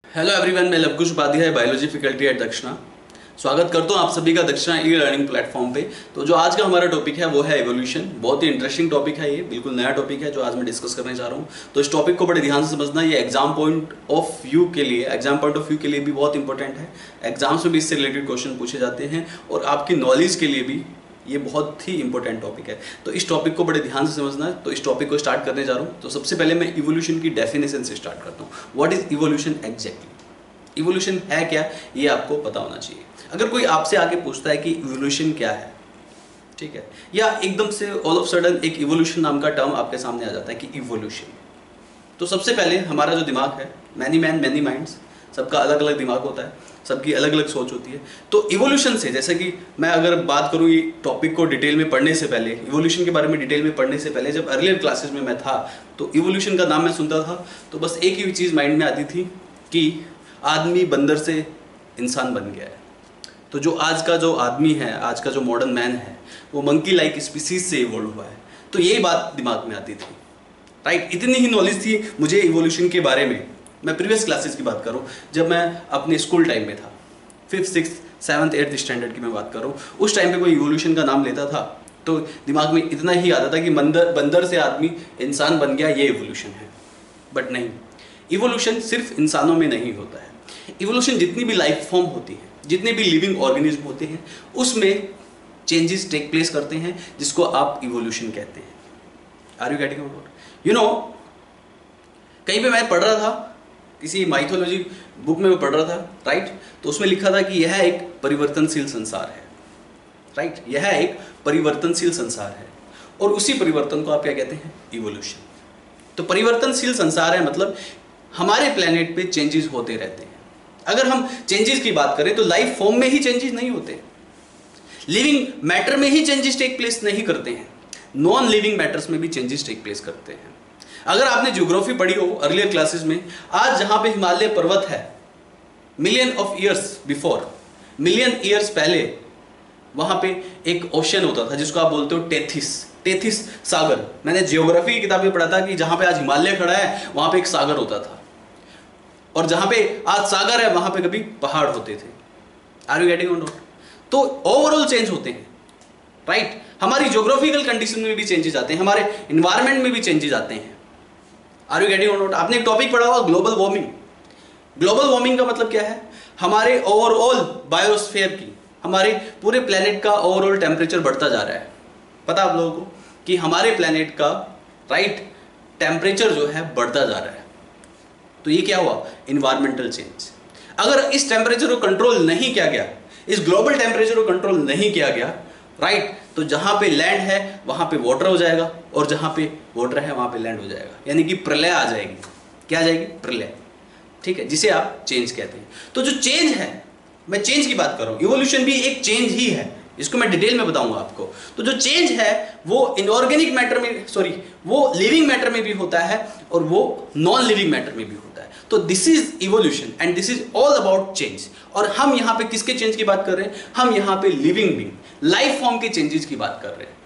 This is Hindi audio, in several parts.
हेलो एवरीवन, मैं Lavkush Upadhyay, biology faculty at Dakshina. स्वागत करता हूँ आप सभी का दक्षिणा ई लर्निंग प्लेटफॉर्म पे। तो जो आज का हमारा टॉपिक है वो है एवोल्यूशन। बहुत ही इंटरेस्टिंग टॉपिक है, ये बिल्कुल नया टॉपिक है जो आज मैं डिस्कस करने जा रहा हूँ। तो इस टॉपिक को बड़े ध्यान से समझना, ये एग्जाम पॉइंट ऑफ व्यू के लिए भी बहुत इंपॉर्टेंट है। एग्जाम्स में भी इससे रिलेटेड क्वेश्चन पूछे जाते हैं और आपकी नॉलेज के लिए भी ये बहुत ही इंपॉर्टेंट टॉपिक है। तो इस टॉपिक को बड़े ध्यान से समझना है। तो इस टॉपिक को स्टार्ट करने जा रहा हूँ। तो सबसे पहले मैं इवोल्यूशन की डेफिनेशन से स्टार्ट करता हूँ। What is evolution exactly? Evolution है क्या, ये आपको पता होना चाहिए। अगर कोई आपसे आके पूछता है कि इवोल्यूशन क्या है, ठीक है, या एकदम से ऑल ऑफ सडन एक इवोल्यूशन नाम का टर्म आपके सामने आ जाता है कि इवोल्यूशन, तो सबसे पहले हमारा जो दिमाग है, मैनी मैन मैनी माइंड्स, सबका अलग अलग दिमाग होता है, सबकी अलग अलग सोच होती है। तो इवोल्यूशन से, जैसे कि मैं अगर बात करूँ ये टॉपिक को डिटेल में पढ़ने से पहले, इवोल्यूशन के बारे में डिटेल में पढ़ने से पहले, जब अर्लियर क्लासेस में मैं था तो इवोल्यूशन का नाम मैं सुनता था तो बस एक ही चीज़ माइंड में आती थी कि आदमी बंदर से इंसान बन गया है। तो जो आज का जो आदमी है, आज का जो मॉडर्न मैन है, वो मंकी लाइक स्पीसीज से इवोल्व हुआ है। तो यही बात दिमाग में आती थी, राइट। इतनी ही नॉलेज थी मुझे इवोल्यूशन के बारे में। मैं प्रीवियस क्लासेस की बात करूं, जब मैं अपने स्कूल टाइम में था, 5th 6th 7th 8th standard की मैं बात करूं, उस टाइम पे कोई इवोल्यूशन का नाम लेता था तो दिमाग में इतना ही आता था कि बंदर से आदमी इंसान बन गया, ये इवोल्यूशन है। बट नहीं, इवोल्यूशन सिर्फ इंसानों में नहीं होता है। इवोल्यूशन जितनी भी लाइफ फॉर्म होती है, जितने भी लिविंग ऑर्गेनिज्म होते हैं, उसमें चेंजेस टेक प्लेस करते हैं, जिसको आप इवोल्यूशन कहते हैं। Are you getting it? You know, कहीं पे मैं पढ़ रहा था, किसी माइथोलॉजी बुक में मैं पढ़ रहा था, राइट। तो उसमें लिखा था कि यह एक परिवर्तनशील संसार है, राइट। यह एक परिवर्तनशील संसार है और उसी परिवर्तन को आप क्या कहते हैं? इवोल्यूशन। तो परिवर्तनशील संसार है मतलब हमारे प्लेनेट पे चेंजेस होते रहते हैं। अगर हम चेंजेस की बात करें तो लाइफ फॉर्म में ही चेंजेस नहीं होते, लिविंग मैटर में ही चेंजेस टेक प्लेस नहीं करते हैं, नॉन लिविंग मैटर्स में भी चेंजेस टेक प्लेस करते हैं। अगर आपने ज्योग्राफी पढ़ी हो अर्लियर क्लासेस में, आज जहां पे हिमालय पर्वत है, million of years before, million years पहले वहां पे एक ओशन होता था जिसको आप बोलते हो टेथिस सागर। मैंने ज्योग्राफी की किताब में पढ़ा था कि जहां पे आज हिमालय खड़ा है वहां पे एक सागर होता था, और जहां पे आज सागर है वहां पे कभी पहाड़ होते थे। Are you getting it? तो ओवरऑल चेंज होते हैं, राइट। हमारी ज्योग्राफिकल कंडीशन में भी चेंजेस आते हैं, हमारे एनवायरमेंट में भी चेंजेस आते हैं। Are you getting it? आपने एक टॉपिक पढ़ा होगा, ग्लोबल वार्मिंग। ग्लोबल वार्मिंग का मतलब क्या है? हमारे ओवरऑल बायोस्फीयर की, हमारे पूरे प्लेनेट का ओवरऑल टेम्परेचर बढ़ता जा रहा है। पता आप लोगों को कि हमारे प्लेनेट का, राइट, टेम्परेचर जो है बढ़ता जा रहा है। तो ये क्या हुआ? Environmental change. अगर इस टेम्परेचर को कंट्रोल नहीं किया गया, इस ग्लोबल टेम्परेचर को कंट्रोल नहीं किया गया, राइट, तो जहां पे लैंड है वहां पे वाटर हो जाएगा, और जहां पे वाटर है वहां पे लैंड हो जाएगा, यानी कि प्रलय आ जाएगी। क्या आ जाएगी? प्रलय, ठीक है, जिसे आप चेंज कहते हैं। तो जो चेंज है, मैं चेंज की बात कर रहा हूं, इवोल्यूशन भी एक चेंज ही है, इसको मैं डिटेल में बताऊंगा आपको। तो जो चेंज है वो इनऑर्गेनिक मैटर में, वो लिविंग मैटर में भी होता है और वो नॉन लिविंग मैटर में भी होता है। तो this is evolution and this is all about change. और हम यहाँ पे किसके चेंज की बात कर रहे हैं? हम यहाँ पे लिविंग बीइंग, लाइफ फॉर्म के चेंजेस की बात कर रहे हैं।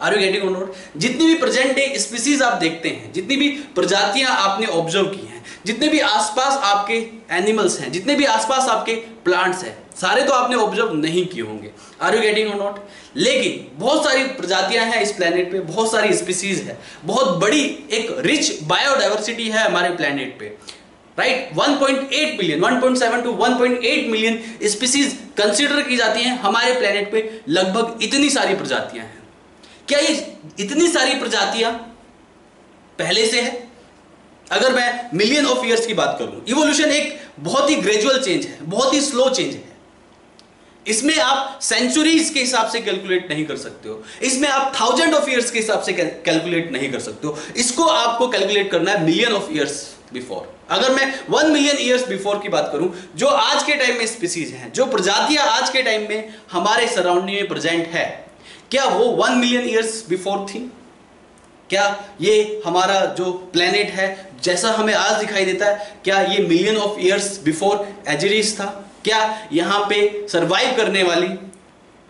Are you getting it? जितनी भी प्रेजेंट डे स्पीसीज आप देखते हैं, जितनी भी प्रजातियां आपने ऑब्जर्व की हैं, जितने भी आसपास आपके एनिमल्स हैं, जितने भी आसपास आपके प्लांट्स हैं, सारे तो आपने ऑब्जर्व नहीं किए होंगे। आर यू गेटिंग और नॉट? लेकिन बहुत सारी प्रजातियां हैं इस प्लेनेट पे, बहुत सारी स्पीसीज है, बहुत बड़ी एक रिच बायोडाइवर्सिटी है हमारे प्लेनेट पे, right. 1.8 billion, 1.7 to 1.8 million species consider की जाती हैं हमारे प्लेनेट पे। लगभग इतनी सारी प्रजातियां हैं। क्या ये इतनी सारी प्रजातियां पहले से है? अगर मैं मिलियन ऑफ ईयर्स की बात करूं, इवोल्यूशन एक बहुत ही ग्रेजुअल चेंज है, बहुत ही स्लो चेंज है। इसमें आप सेंचुरीज के हिसाब से कैलकुलेट नहीं कर सकते हो, इसमें आप थाउजेंड ऑफ ईयर्स के हिसाब से कैलकुलेट नहीं कर सकते हो। इसको आपको कैलकुलेट करना है मिलियन ऑफ ईयर्स बिफोर। अगर मैं 1 मिलियन ईयर्स बिफोर की बात करूं, जो आज के टाइम में स्पीसीज हैं, जो प्रजातियां आज के टाइम में हमारे सराउंडिंग में प्रेजेंट है, क्या वो 1 मिलियन ईयर्स बिफोर थी? क्या ये हमारा जो प्लेनेट है जैसा हमें आज दिखाई देता है, क्या ये मिलियन ऑफ ईयर्स बिफोर एजिरिस था? क्या यहाँ पे सरवाइव करने वाली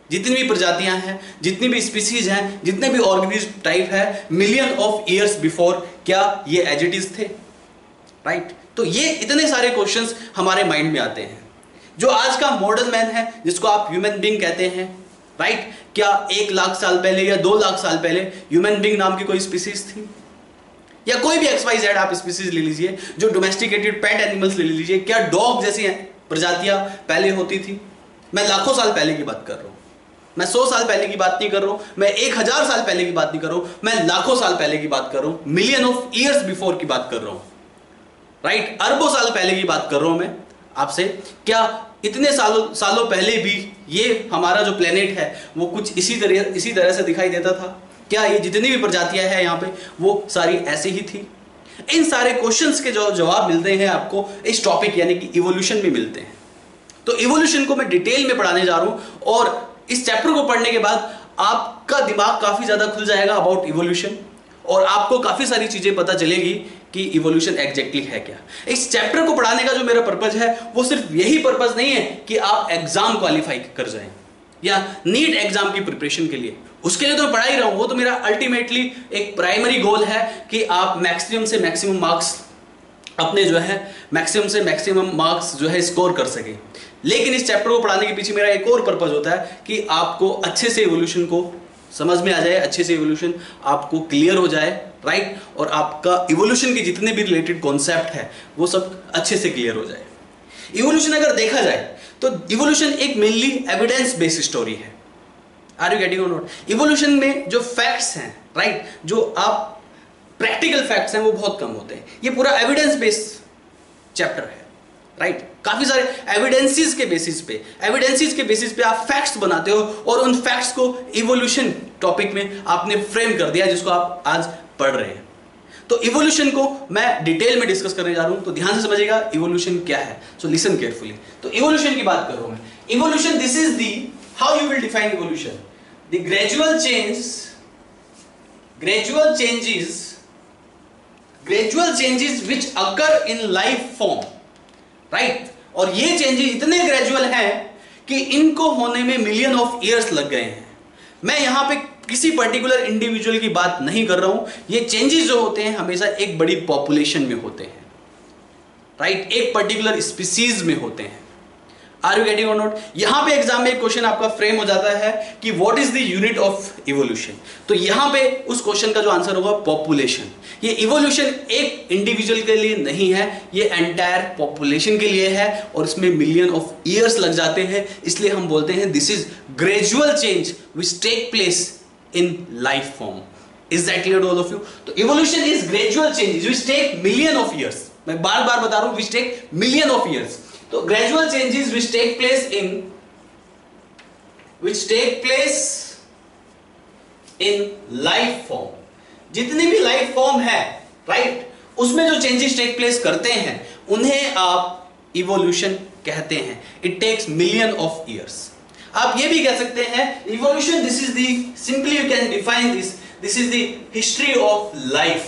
जितनी भी प्रजातियां हैं, जितनी भी स्पीसीज हैं, जितने भी ऑर्गेनिज्म टाइप है, मिलियन ऑफ ईयर्स बिफोर क्या ये एजिटिस थे? राइट। तो ये इतने सारे क्वेश्चंस हमारे माइंड में आते हैं। जो आज का मॉडर्न मैन है, जिसको आप ह्यूमन बीइंग कहते हैं, राइट, क्या 1 लाख साल पहले या 2 लाख साल पहले ह्यूमन बीइंग नाम की कोई स्पीसीज थी? या कोई भी XYZ आप स्पीसीज ले लीजिए, जो डोमेस्टिकेटेड पेट एनिमल्स ले लीजिए, क्या डॉग जैसी प्रजातियां पहले होती थी? मैं लाखों साल पहले की बात कर रहा हूं, मैं 100 साल पहले की बात नहीं कर रहा हूं, मैं 1000 साल पहले की बात नहीं कर रहा हूं, मैं लाखों साल पहले की बात कर रहा हूं, मिलियन ऑफ ईयर्स बिफोर की बात कर रहा हूं, राइट, अरबों साल पहले की बात कर रहा हूं मैं आपसे। क्या इतने सालों पहले भी ये हमारा जो प्लेनेट है वो कुछ इसी तरह से दिखाई देता था? क्या ये जितनी भी प्रजातियां हैं यहाँ पे वो सारी ऐसी ही थी? इन सारे क्वेश्चंस के जो जवाब मिलते हैं आपको इस टॉपिक यानी कि इवोल्यूशन में मिलते हैं। तो इवोल्यूशन को मैं डिटेल में पढ़ाने जा रहा हूं और इस चैप्टर को पढ़ने के बाद आपका दिमाग काफी ज्यादा खुल जाएगा अबाउट इवोल्यूशन और आपको काफी सारी चीजें पता चलेगी कि इवोल्यूशन एग्जैक्टली है क्या। इस चैप्टर को पढ़ाने का जो मेरा पर्पज है वो सिर्फ यही पर्पज नहीं है कि आप एग्जाम क्वालिफाई कर जाएं या नीट एग्जाम की प्रिपरेशन के लिए, उसके लिए तो मैं पढ़ा ही रहा हूं, वो तो मेरा अल्टीमेटली एक प्राइमरी गोल है कि आप मैक्सिमम से मैक्सिमम मार्क्स अपने जो है मैक्सिमम से मैक्सिमम मार्क्स जो है स्कोर कर सके। लेकिन इस चैप्टर को पढ़ाने के पीछे मेरा एक और पर्पज होता है कि आपको अच्छे से इवोल्यूशन को समझ में आ जाए, अच्छे से इवोल्यूशन आपको क्लियर हो जाए, राइट, और आपका इवोल्यूशन के जितने भी रिलेटेड कॉन्सेप्ट है वो सब अच्छे से क्लियर हो जाए। इवोल्यूशन अगर देखा जाए तो इवोल्यूशन एक मेनली एविडेंस बेस्ड स्टोरी है। आर यू गेटिंग और नॉट? इवोल्यूशन में जो फैक्ट्स हैं, राइट, जो आप प्रैक्टिकल फैक्ट्स हैं वो बहुत कम होते हैं। ये पूरा एविडेंस बेस्ड चैप्टर है, राइट। काफी सारे एविडेंसेस के बेसिस पे आप फैक्ट्स बनाते हो और उन फैक्ट्स को इवोल्यूशन टॉपिक में आपने फ्रेम कर दिया जिसको आप आज पढ़ रहे हैं। तो इवोल्यूशन को मैं डिटेल में डिस्कस करने जा रहा हूं, तो ध्यान से समझिएगा इवोल्यूशन क्या है। सो लिसन केयरफुली। तो इवोल्यूशन की बात कर रहा हूं मैं। Evolution, this is the how you will define evolution, the gradual changes which occur in life form, right. और ये चेंजेस इतने ग्रेजुअल हैं कि इनको होने में मिलियन ऑफ ईयर्स लग गए हैं। मैं यहां पे किसी पर्टिकुलर इंडिविजुअल की बात नहीं कर रहा हूं। ये चेंजेस जो होते हैं हमेशा एक बड़ी पॉपुलेशन में होते हैं, राइट, एक पर्टिकुलर स्पीसीज में होते हैं। आर यू गेटिंग और नॉट? यहां पे एग्जाम में एक क्वेश्चन आपका फ्रेम हो जाता है कि what is the unit of evolution. तो यहां पे उस क्वेश्चन का जो आंसर होगा पॉपुलेशन। ये इवोल्यूशन एक इंडिविजुअल के लिए नहीं है, ये एंटायर पॉपुलेशन के लिए है और इसमें मिलियन ऑफ ईयर्स लग जाते हैं। इसलिए हम बोलते हैं this is gradual change which take place in life form. Is that clear to all of you? तो evolution is gradual changes which take million of years. मैं बार बार बता रहा हूं, which take million of years. तो gradual changes which take place in life form. जितनी भी लाइफ फॉर्म है, राइट, उसमें जो चेंजेस टेक प्लेस करते हैं उन्हें आप इवोल्यूशन कहते हैं। It takes million of years. आप ये भी कह सकते हैं evolution, this is the, simply you can define this is the history of life.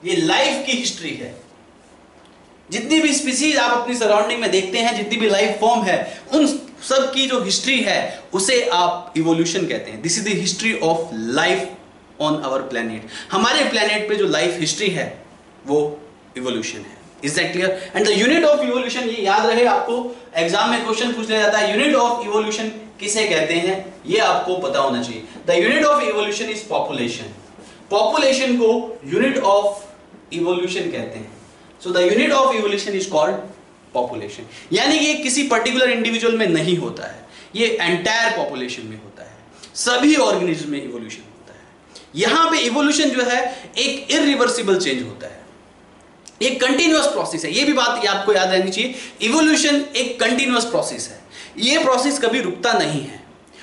ये लाइफ की हिस्ट्री है। जितनी भी स्पीसीज आप अपनी सराउंडिंग में देखते हैं, जितनी भी लाइफ फॉर्म है, उन सब की जो हिस्ट्री है उसे आप इवोल्यूशन कहते हैं। This is the history of life on our planet. हमारे प्लेनेट पे जो लाइफ हिस्ट्री है वो इवोल्यूशन है। Is that clear? And the unit of evolution, ये याद रहे, आपको एग्जाम में क्वेश्चन पूछ लिया जाता है यूनिट ऑफ इवोल्यूशन किसे कहते हैं, ये आपको पता होना चाहिए। The unit of evolution is population. Population को यूनिट ऑफ इवोल्यूशन कहते हैं। So the unit of evolution is called population। यानी कि ये किसी पर्टिकुलर इंडिविजुअल में नहीं होता है, ये एंटायर पॉपुलेशन में होता है, सभी ऑर्गेनिज्म में इवोल्यूशन होता है। यहां पे इवोल्यूशन जो है एक इरिवर्सिबल चेंज होता है, एक कंटिन्यूअस प्रोसेस है। ये भी बात आपको याद रहनी चाहिए, इवोल्यूशन एक कंटिन्यूअस प्रोसेस है। ये प्रोसेस कभी रुकता नहीं है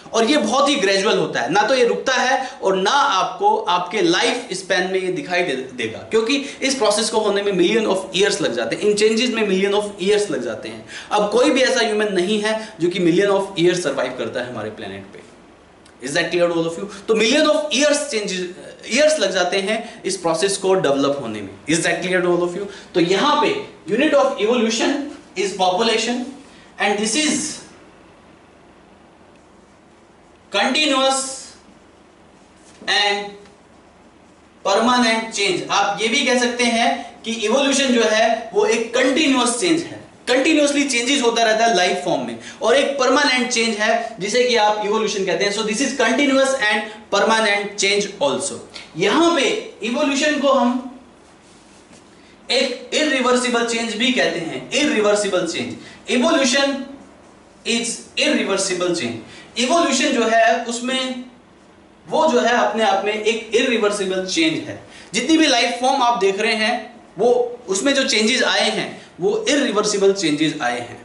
और ये बहुत ही ग्रेजुअल होता है। ना तो ये रुकता है और ना आपको आपके लाइफ स्पैन में ये दिखाई देगा, क्योंकि इस प्रोसेस को होने में मिलियन ऑफ ईयर्स लग जाते हैं। इन चेंजेस में मिलियन ऑफ ईयर्स लग जाते हैं। अब कोई भी ऐसा ह्यूमन नहीं है जो कि मिलियन ऑफ ईयर्स सर्वाइव करता है हमारे प्लेनेट पे। Is that clear to all of you? तो मिलियन ऑफ ईयर्स लग जाते हैं इस प्रोसेस को डेवलप होने में। Is that clear to all of you? तो यहां पे unit of evolution is population and this is continuous and permanent change. आप ये भी कह सकते हैं कि इवोल्यूशन जो है वो एक कंटिन्यूअस चेंज है, कंटिन्यूअसली चेंजेस होता रहता है लाइफ फॉर्म में, और एक परमानेंट चेंज है जिसे कि आप इवोल्यूशन कहते हैं। सो this is continuous and permanent change also. यहां पे इवोल्यूशन को हम एक इरिवर्सिबल चेंज भी कहते हैं, irreversible change. Evolution is irreversible change. Evolution जो है उसमें वो जो है अपने आप में एक इरिवर्सिबल चेंज है। जितनी भी लाइफ फॉर्म आप देख रहे हैं वो उसमें जो चेंजेस आए हैं वो इरिवर्सिबल चेंजेस आए हैं,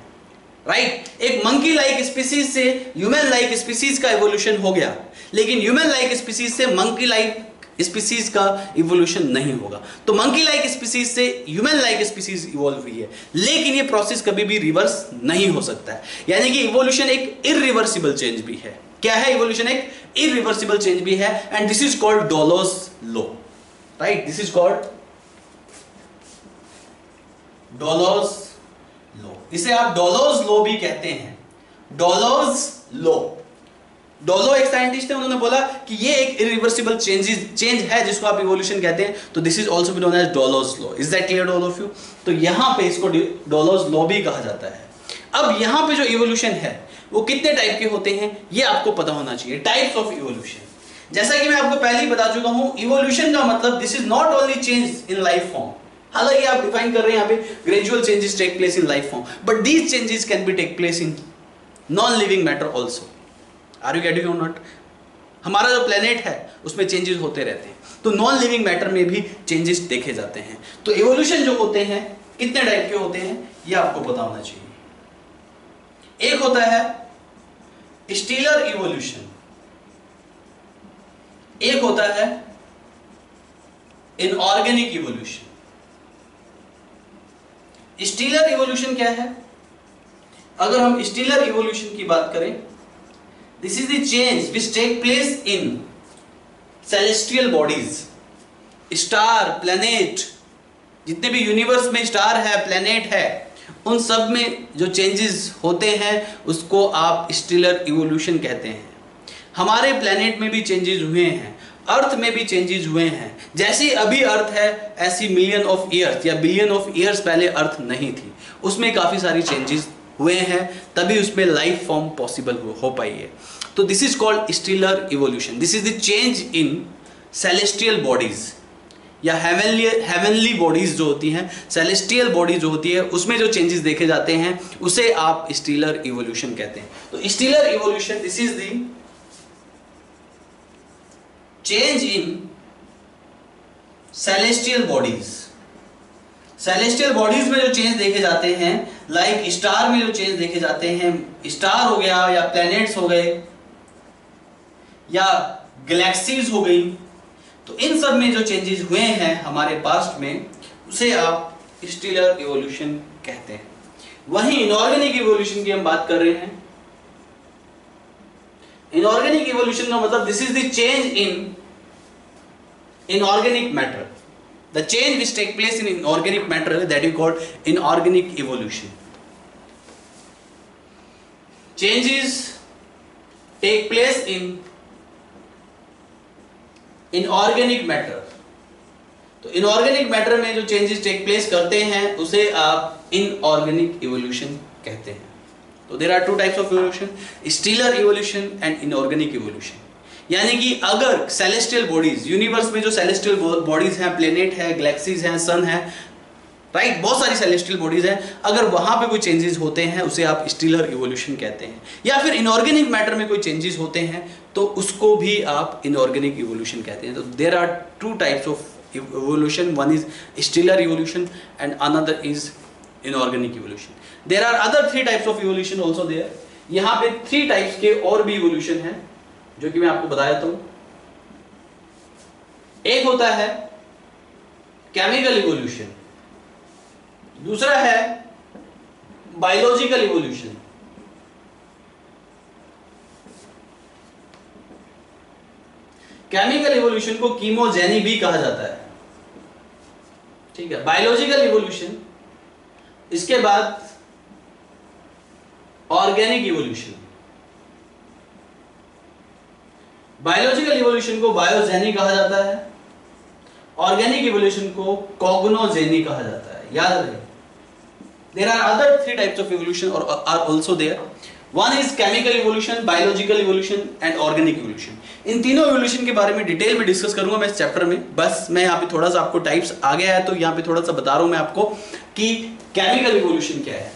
राइट। एक मंकी लाइक स्पीसीज से ह्यूमन लाइक स्पीसीज का इवोल्यूशन हो गया, लेकिन ह्यूमन लाइक स्पीसीज से मंकी लाइक स्पीसीज का इवोल्यूशन नहीं होगा। तो मंकी लाइक स्पीसीज से ह्यूमन लाइक स्पीसीज इवॉल्व हुई है, लेकिन ये प्रोसेस कभी भी रिवर्स नहीं हो सकता है। यानी कि इवोल्यूशन एक इरिवर्सिबल चेंज भी है। क्या है इवोल्यूशन? एक इरिवर्सिबल चेंज भी है, and this is called Dollo's law, right. This is called Dollo's law. इसे आप डॉलोस लॉ भी कहते हैं, डॉलोस लॉ। डॉलो एक साइंटिस्ट थे, उन्होंने बोला कि ये एक इरिवर्सिबल चेंज है जिसको आप इवोल्यूशन कहते हैं, तो this is also known as Dollo's law. Is that clear all of you? तो यहां पे इसको डॉलोस लॉ भी कहा जाता है। अब यहां पे जो इवोल्यूशन है वो कितने टाइप के होते हैं ये आपको पता होना चाहिए। टाइप्स ऑफ इवोल्यूशन, जैसा कि मैं आपको पहले ही बता चुका हूं, इवोल्यूशन का मतलब this is not only change in life form. हालांकि आप डिफाइन कर रहे हैं यहाँ पे gradual changes take place in life form, but these changes can be take place in non living matter also. Are you getting और नॉट? हमारा जो प्लेनेट है उसमें चेंजेस होते रहते हैं, तो नॉन लिविंग मैटर में भी चेंजेस देखे जाते हैं। तो इवोल्यूशन जो होते हैं कितने टाइप के होते हैं ये आपको पता होना चाहिए। एक होता है स्टीलर इवोल्यूशन, एक होता है इनऑर्गेनिक इवोल्यूशन। स्टीलर इवोल्यूशन क्या है? अगर हम स्टीलर इवोल्यूशन की बात करें, this is the change which take place in celestial bodies, star, planet, जितने भी यूनिवर्स में स्टार है, प्लैनेट है, उन सब में जो चेंजेस होते हैं उसको आप स्टीलर इवोल्यूशन कहते हैं। हमारे प्लैनेट में भी चेंजेस हुए हैं, अर्थ में भी चेंजेस हुए हैं। जैसे अभी अर्थ है ऐसी मिलियन ऑफ ईयर्स या बिलियन ऑफ ईयर्स पहले अर्थ नहीं थी, उसमें काफी सारी चेंजेस हुए हैं, तभी उसमें लाइफ फॉर्म पॉसिबल हो पाई है। तो this is called stealer evolution. This is the change in celestial bodies या हेवनली बॉडीज जो होती हैं, सेलेस्टियल बॉडी जो होती है उसमें जो चेंजेस देखे जाते हैं उसे आप स्टीलर इवोल्यूशन कहते हैं। तो stealer evolution this is the change in celestial bodies. Celestial bodies में जो चेंज देखे जाते हैं, लाइक स्टार में जो चेंज देखे जाते हैं, स्टार हो गया या प्लैनेट्स हो गए या गैलेक्सीज हो गई, तो इन सब में जो चेंजेस हुए हैं हमारे पास्ट में उसे आप स्टीलर इवोल्यूशन कहते हैं। वहीं इनऑर्गेनिक इवोल्यूशन की हम बात कर रहे हैं। इनऑर्गेनिक इवोल्यूशन का मतलब this is the change in inorganic matter, the change which take place in inorganic matter, that is called inorganic evolution. Changes take place in inorganic matter. तो इनऑर्गेनिक मैटर में जो चेंजेस टेक प्लेस करते हैं उसे आप इनऑर्गेनिक इवोल्यूशन कहते हैं। तो there are two types of evolution, stellar evolution and inorganic evolution. यानी कि अगर सेलेस्टियल बॉडीज, यूनिवर्स में जो सेलेस्टियल बॉडीज हैं, प्लेनेट है, गैलेक्सीज हैं, सन है, राइट, बहुत सारी सेलेस्टियल बॉडीज हैं, अगर वहां पे कोई चेंजेस होते हैं उसे आप स्टीलर इवोल्यूशन कहते हैं। या फिर इनऑर्गेनिक मैटर में कोई चेंजेस होते हैं तो उसको भी आप इनऑर्गेनिक इवोल्यूशन कहते हैं। तो there are two types of evolution, one is stellar evolution and another is inorganic evolution. There are other 3 types of evolution also there. यहाँ पे 3 टाइप्स के और भी इवोल्यूशन है जो कि मैं आपको बताया था। एक होता है केमिकल इवोल्यूशन, दूसरा है बायोलॉजिकल इवोल्यूशन, केमिकल इवोल्यूशन को कीमोजेनी भी कहा जाता है, ठीक है। बायोलॉजिकल इवोल्यूशन, इसके बाद ऑर्गेनिक इवोल्यूशन। बायोलॉजिकल इवोल्यूशन को बायोजेनी कहा जाता है, ऑर्गेनिक इवोल्यूशन को कॉग्नोजेनी कहा जाता है, याद रहे। There are other 3 types of evolution और are also there. One is chemical evolution, biological evolution and organic evolution. इन तीनों इवोल्यूशन के बारे में डिटेल में डिस्कस करूंगा मैं इस चैप्टर में। बस मैं यहाँ पे थोड़ा सा आपको टाइप्स आ गया है तो यहाँ पे थोड़ा सा बता रहा हूं मैं आपको कि केमिकल इवोल्यूशन क्या है।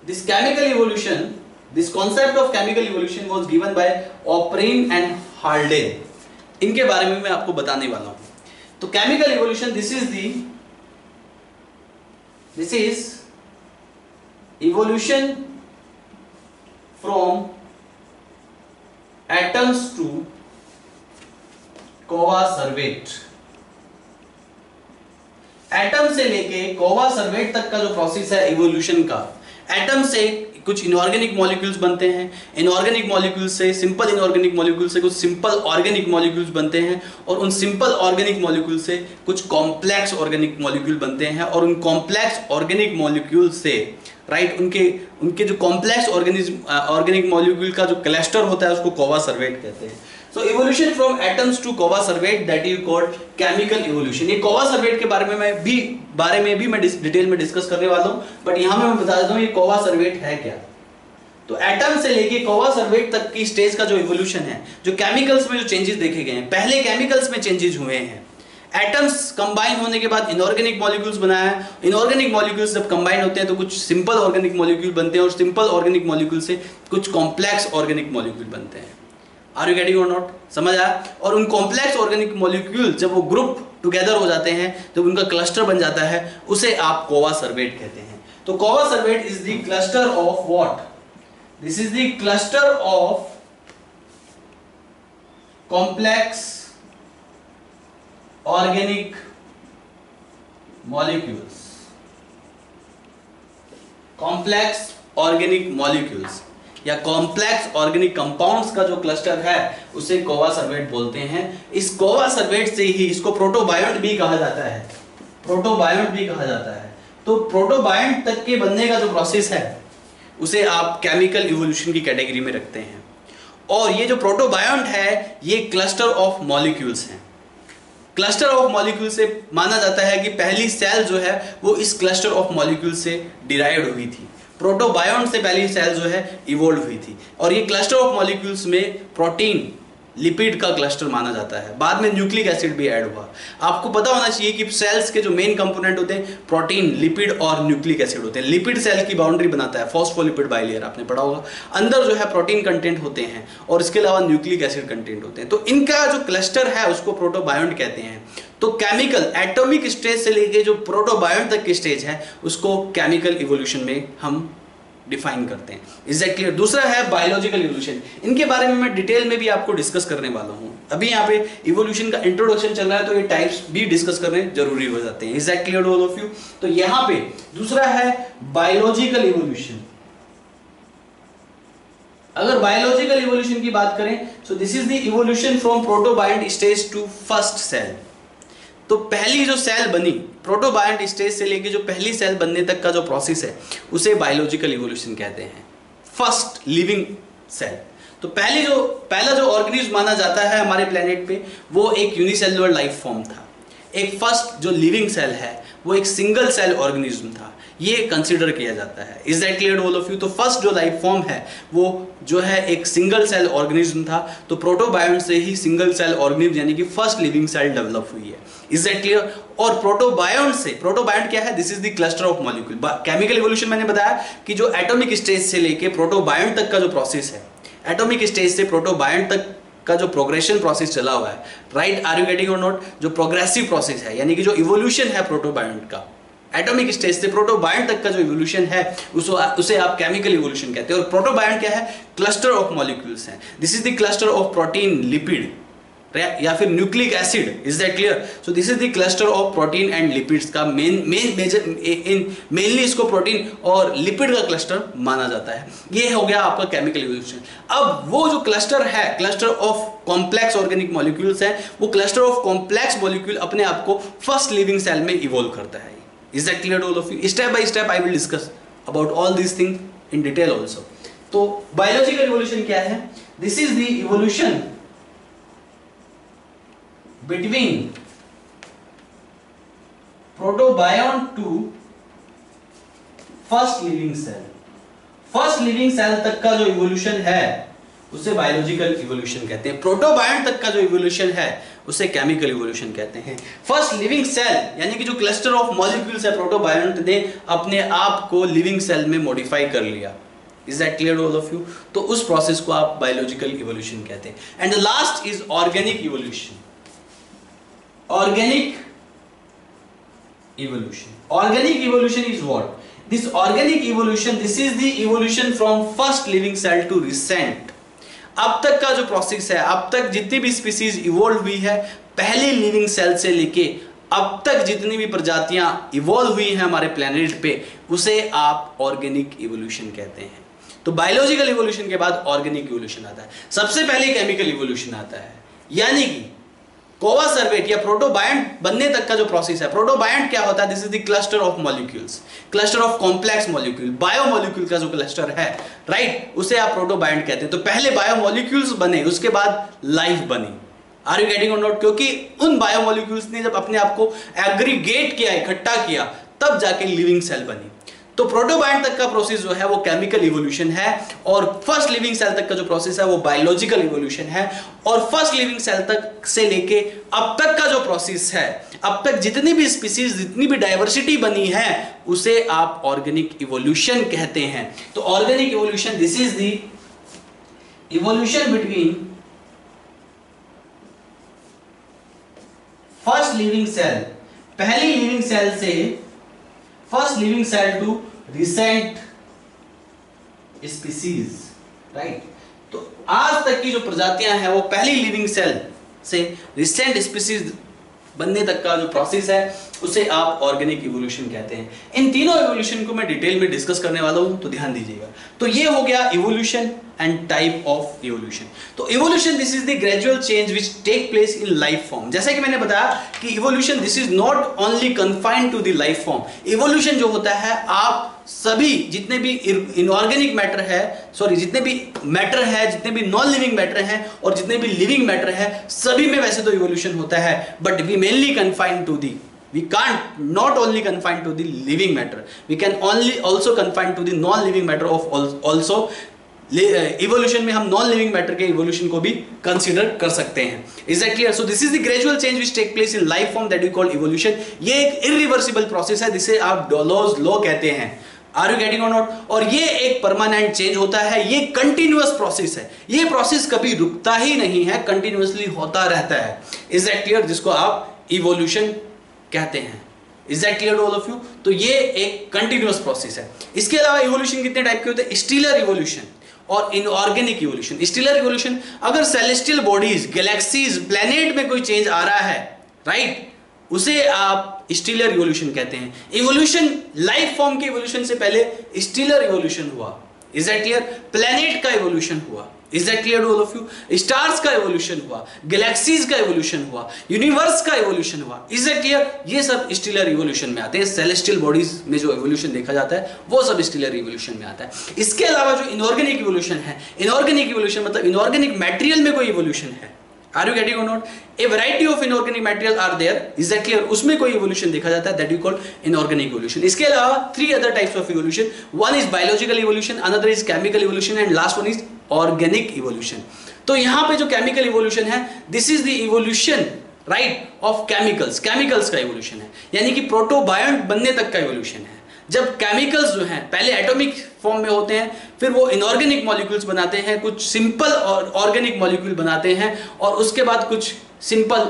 This chemical evolution, this concept of chemical evolution was given by Oparin and Haldane. इनके बारे में मैं आपको बताने वाला हूं। तो chemical evolution, this is evolution from atoms to coacervate. Atom से लेके कोवा सर्वेट तक का जो प्रोसेस है इवोल्यूशन का, एटम से कुछ इनऑर्गेनिक मॉलिक्यूल्स बनते हैं, इनऑर्गेनिक मॉलिक्यूल से, सिंपल इनऑर्गेनिक मॉलिक्यूल से कुछ सिंपल ऑर्गेनिक मॉलिक्यूल्स बनते हैं, और उन सिंपल ऑर्गेनिक मॉलिक्यूल से कुछ कॉम्प्लेक्स ऑर्गेनिक मॉलिक्यूल बनते हैं, और उन कॉम्प्लेक्स ऑर्गेनिक मॉलिक्यूल से राइट उनके जो कॉम्प्लेक्स ऑर्गेनिक मॉलिक्यूल का जो क्लस्टर होता है उसको कोवा सर्वेट कहते हैं। So evolution from atoms to coacervate, that is called chemical evolution. ये कोवा सर्वेट के बारे में भी मैं डिटेल में डिस्कस करने वाला हूं, बट यहां मैं बता देता हूं ये कोवा सर्वेट है क्या। तो एटम से लेके कोवा सर्वेट तक की स्टेज का जो इवोल्यूशन है, जो केमिकल्स में जो चेंजेस देखे गए हैं, पहले केमिकल्स में चेंजेस हुए हैं। एटम्स कंबाइन होने के बाद इनऑर्गेनिक मॉलिक्यूल्स बनाया है, इनऑर्गेनिक मॉलिक्यूल्स जब कंबाइन होते हैं तो कुछ सिंपल ऑर्गेनिक मॉलिक्यूल बनते हैं, और सिंपल ऑर्गेनिक मॉलिक्यूल से कुछ कॉम्प्लेक्स ऑर्गेनिक मॉलिक्यूल बनते हैं। आर यू गेटिंग और नॉट? समझ आया? और उन कॉम्प्लेक्स ऑर्गेनिक मॉलिक्यूल जब वो ग्रुप टुगेदर हो जाते हैं, जब उनका क्लस्टर बन जाता है, उसे आप कोवा सर्वेट कहते हैं। तो coacervate is the cluster of what? This is the cluster of complex organic molecules. Complex organic molecules या कॉम्प्लेक्स ऑर्गेनिक कंपाउंड्स का जो क्लस्टर है उसे कोवा सर्वेट बोलते हैं। इस कोवा सर्वेट से ही इसको प्रोटोबायोंट भी कहा जाता है, प्रोटोबायोंट भी कहा जाता है। तो प्रोटोबायोंट तक के बनने का जो प्रोसेस है उसे आप केमिकल इवोल्यूशन की कैटेगरी में रखते हैं। और ये जो प्रोटोबायोंट है ये क्लस्टर ऑफ मॉलिक्यूल्स हैं। क्लस्टर ऑफ मॉलिक्यूल से माना जाता है कि पहली सेल जो है वो इस क्लस्टर ऑफ मॉलिक्यूल से डिराइव्ड हुई थी। प्रोटोबायोंट से पहली सेल जो है इवोल्व हुई थी, और ये क्लस्टर ऑफ मॉलिक्यूल्स में प्रोटीन, लिपिड का क्लस्टर माना जाता है। बाद में न्यूक्लिक एसिड भी ऐड हुआ। आपको पता होना चाहिए कि सेल्स के जो मेन कंपोनेंट होते हैं प्रोटीन, लिपिड और न्यूक्लिक एसिड होते हैं। लिपिड सेल की बाउंड्री बनाता है, फॉस्फोलिपिड बाइलेयर, आपने पढ़ा होगा। अंदर जो है प्रोटीन कंटेंट होते हैं और इसके अलावा न्यूक्लिक एसिड कंटेंट होते हैं। तो इनका जो क्लस्टर है उसको प्रोटोबायोंट कहते हैं। तो केमिकल एटॉमिक स्टेज से लेके जो प्रोटोबायोंट तक की स्टेज है उसको केमिकल इवोल्यूशन में हम डिफाइन करते हैं। Is that clear? दूसरा है बायोलॉजिकल इवोल्यूशन। इनके बारे में मैं डिटेल में भी आपको डिस्कस करने वाला हूं। अभी यहाँ पे इवोल्यूशन का इंट्रोडक्शन चल रहा है तो ये टाइप्स भी डिस्कस करने जरूरी हो जाते हैं। Is that clear all of you? तो यहाँ पे दूसरा है बायोलॉजिकल इवोल्यूशन। अगर बायोलॉजिकल इवोल्यूशन की बात करें so this is the evolution from protobiont stage to first cell. तो पहली जो सेल बनी प्रोटोबायोंट स्टेज से लेके जो पहली सेल बनने तक का जो प्रोसेस है उसे बायोलॉजिकल इवोल्यूशन कहते हैं। First living cell. तो पहला जो ऑर्गेनिज्म माना जाता है हमारे प्लेनेट पे वो एक यूनिसेलुलर लाइफ फॉर्म था। एक फर्स्ट जो लिविंग सेल है वो एक सिंगल सेल ऑर्गेनिज्म था, ये कंसीडर किया जाता है। Is that clear all of you? तो फर्स्ट जो लाइफ फॉर्म है वो जो है एक सिंगल सेल ऑर्गेनिज्म था। तो प्रोटोबायोंट से ही सिंगल सेल ऑर्गेनिज्म यानी कि फर्स्ट लिविंग सेल डेवलप हुई है। Is that clear? और प्रोटोबायोंट से, प्रोटोबायोंट क्या है? This is the cluster of molecule. Chemical evolution मैंने बताया कि जो एटॉमिक स्टेज से लेके प्रोटोबायोंट तक का जो प्रोसेस है, एटॉमिक स्टेज से प्रोटोबायोंट तक का जो प्रोग्रेशन प्रोसेस चला हुआ है, राइट? आर यू गेटिंग और नॉट? जो प्रोग्रेसिव प्रोसेस है यानी कि जो इवोल्यूशन है प्रोटोबायोंट का, एटॉमिक स्टेज से प्रोटोबायोंट तक का जो इवोल्यूशन है उसे आप केमिकल इवोल्यूशन कहते हैं। और प्रोटोबायोंट क्या है? क्लस्टर ऑफ मॉलिक्यूल्स है। This is the cluster of protein, lipid या फिर nucleic acid. Is that clear? So this is the cluster of protein and lipids का मेनली इसको प्रोटीन और लिपिड का क्लस्टर माना जाता है। ये हो गया आपका केमिकल इवोल्यूशन। अब वो जो क्लस्टर है, cluster of complex organic molecules है, वो क्लस्टर ऑफ कॉम्प्लेक्स मॉलिक्यूल अपने आप को फर्स्ट लिविंग सेल में इवॉल्व करता है। Is that clear to all of you? Step by step I will discuss about all these things in detail also. तो biological evolution क्या है? This is the evolution between protobiont to first living cell. First living cell तक का जो इवोल्यूशन है उसे बायोलॉजिकल इवोल्यूशन कहते हैं। प्रोटोबायंट तक का जो इवोल्यूशन है उसे केमिकल इवोल्यूशन कहते हैं। फर्स्ट लिविंग सेल यानी कि जो क्लस्टर ऑफ मॉलिक्यूल्स है प्रोटोबायंट ने अपने आप को लिविंग सेल में मॉडिफाई कर लिया। Is that clear all of you? तो उस प्रोसेस को आप बायोलॉजिकल इवोल्यूशन कहते हैं। And the last is organic evolution. Organic evolution. Organic evolution is what? This organic evolution, this is the evolution from first living cell to recent. अब तक का जो प्रोसेस है, अब तक जितनी भी स्पीसीज इवॉल्व हुई है पहले लिविंग सेल से लेके अब तक जितनी भी प्रजातियां इवॉल्व हुई हैं हमारे प्लेनेट पे, उसे आप ऑर्गेनिक इवोल्यूशन कहते हैं। तो बायोलॉजिकल इवोल्यूशन के बाद ऑर्गेनिक इवोल्यूशन आता है। सबसे पहले केमिकल इवोल्यूशन आता है, यानी कि कोवा सर्वेट या प्रोटोबायंट बनने तक का जो प्रोसेस है। प्रोटोबायंट क्या होता है? This is the cluster of molecules, cluster of complex molecule, biomolecule का जो क्लस्टर है, राइट, उसे आप प्रोटोबायंट कहते हैं। तो पहले बायोमॉलिक्यूल्स बने, उसके बाद लाइफ बनी। आर यू गेटिंग और नॉट? क्योंकि उन बायोमॉलिक्यूल्स ने जब अपने आप को एग्रीगेट किया, इकट्ठा किया, तब जाके लिविंग सेल बनी। तो प्रोटोबायंट तक का प्रोसेस जो है वो केमिकल इवोल्यूशन है, और फर्स्ट लिविंग सेल तक का जो प्रोसेस है वो बायोलॉजिकल इवोल्यूशन है। और फर्स्ट लिविंग सेल तक से लेके अब तक का जो प्रोसेस है, अब तक जितनी भी स्पीसीज, जितनी भी डाइवर्सिटी बनी है, उसे आप ऑर्गेनिक इवोल्यूशन कहते हैं। तो organic evolution, this is the evolution between first living cell, पहली लिविंग सेल से first living cell to recent species, right. तो आज तक की जो प्रजातियां हैं वो पहली लिविंग सेल से रिसेंट स्पीसीज बनने तक का जो प्रोसेस है उसे आप ऑर्गेनिक इवोल्यूशन कहते हैं। इन तीनों इवोल्यूशन को मैं डिटेल में डिस्कस करने वाला हूं, तो ध्यान दीजिएगा। तो ये हो गया evolution and type of evolution. तो evolution, this is the gradual change which take place in life form. जैसे कि मैंने बताया कि evolution this is not only confined to the life form. Evolution जो होता है, आप सभी जितने भी इनऑर्गेनिक मैटर है, सॉरी जितने भी मैटर है, जितने भी नॉन लिविंग मैटर हैं और जितने भी लिविंग मैटर है, सभी में वैसे तो इवोल्यूशन होता है, but we mainly confined to the, we can't not only confined to the living matter, we can only also confined to the non living matter of also evolution में हम non living matter के evolution को भी consider कर सकते हैं। Is that clear? So this is the gradual change which take place in life form that we call evolution। ये एक irreversible process है जिसे आप डॉलोज लॉ कहते हैं। Are you getting or not? और ये एक परमानेंट चेंज होता है, ये कंटिन्यूअस प्रोसेस है, ये प्रोसेस कभी रुकता ही नहीं है, कंटिन्यूअसली होता रहता है। Is that clear? जिसको आप इवोल्यूशन कहते हैं। Is that clear to all of you? तो ये एक कंटिन्यूअस प्रोसेस है। इसके अलावा इवोल्यूशन कितने टाइप के होते हैं? स्टीलर इवोल्यूशन और इनऑर्गेनिक इवोल्यूशन। स्टीलर इवोल्यूशन, अगर सेलेस्टियल बॉडीज, गैलेक्सीज, प्लेनेट में कोई चेंज आ रहा है, राइट, उसे आप स्टीलर इवोल्यूशन कहते हैं। इवोल्यूशन, लाइफ फॉर्म के इवोल्यूशन से पहले स्टीलर इवोल्यूशन हुआ। Is that clear? प्लेनेट का इवोल्यूशन हुआ। Is that clear to all of you? Stars का इवोल्यूशन हुआ, गैलेक्सीज का इवोल्यूशन हुआ, यूनिवर्स का इवोल्यूशन हुआ। Is that clear? ये सब स्टीलर इवोल्यूशन में आते हैं। सेलेस्टियल बॉडीज में जो इवोल्यूशन देखा जाता है वो सब स्टीलर इवोल्यूशन में आता है। इसके अलावा जो इनऑर्गेनिक इवोल्यूशन है, इनऑर्गेनिक इवोल्यूशन मतलब इनऑर्गेनिक मटेरियल में कोई इवोल्यूशन है। Are you getting or not? A variety of inorganic material are there. Is that clear? उसमें कोई evolution देखा जाता है, that we call inorganic evolution. इसके अलावा 3 other types of evolution. One is biological evolution, another is chemical evolution, and last one is organic evolution. तो यहाँ पे जो chemical evolution है, this is the evolution, right, of chemicals. Chemicals का evolution है, यानी कि प्रोटोबायंट बनने तक का evolution है। जब केमिकल्स जो हैं पहले एटॉमिक फॉर्म में होते हैं, फिर वो इनऑर्गेनिक मॉलिक्यूल्स बनाते हैं, कुछ सिंपल और ऑर्गेनिक मॉलिक्यूल बनाते हैं, और उसके बाद कुछ सिंपल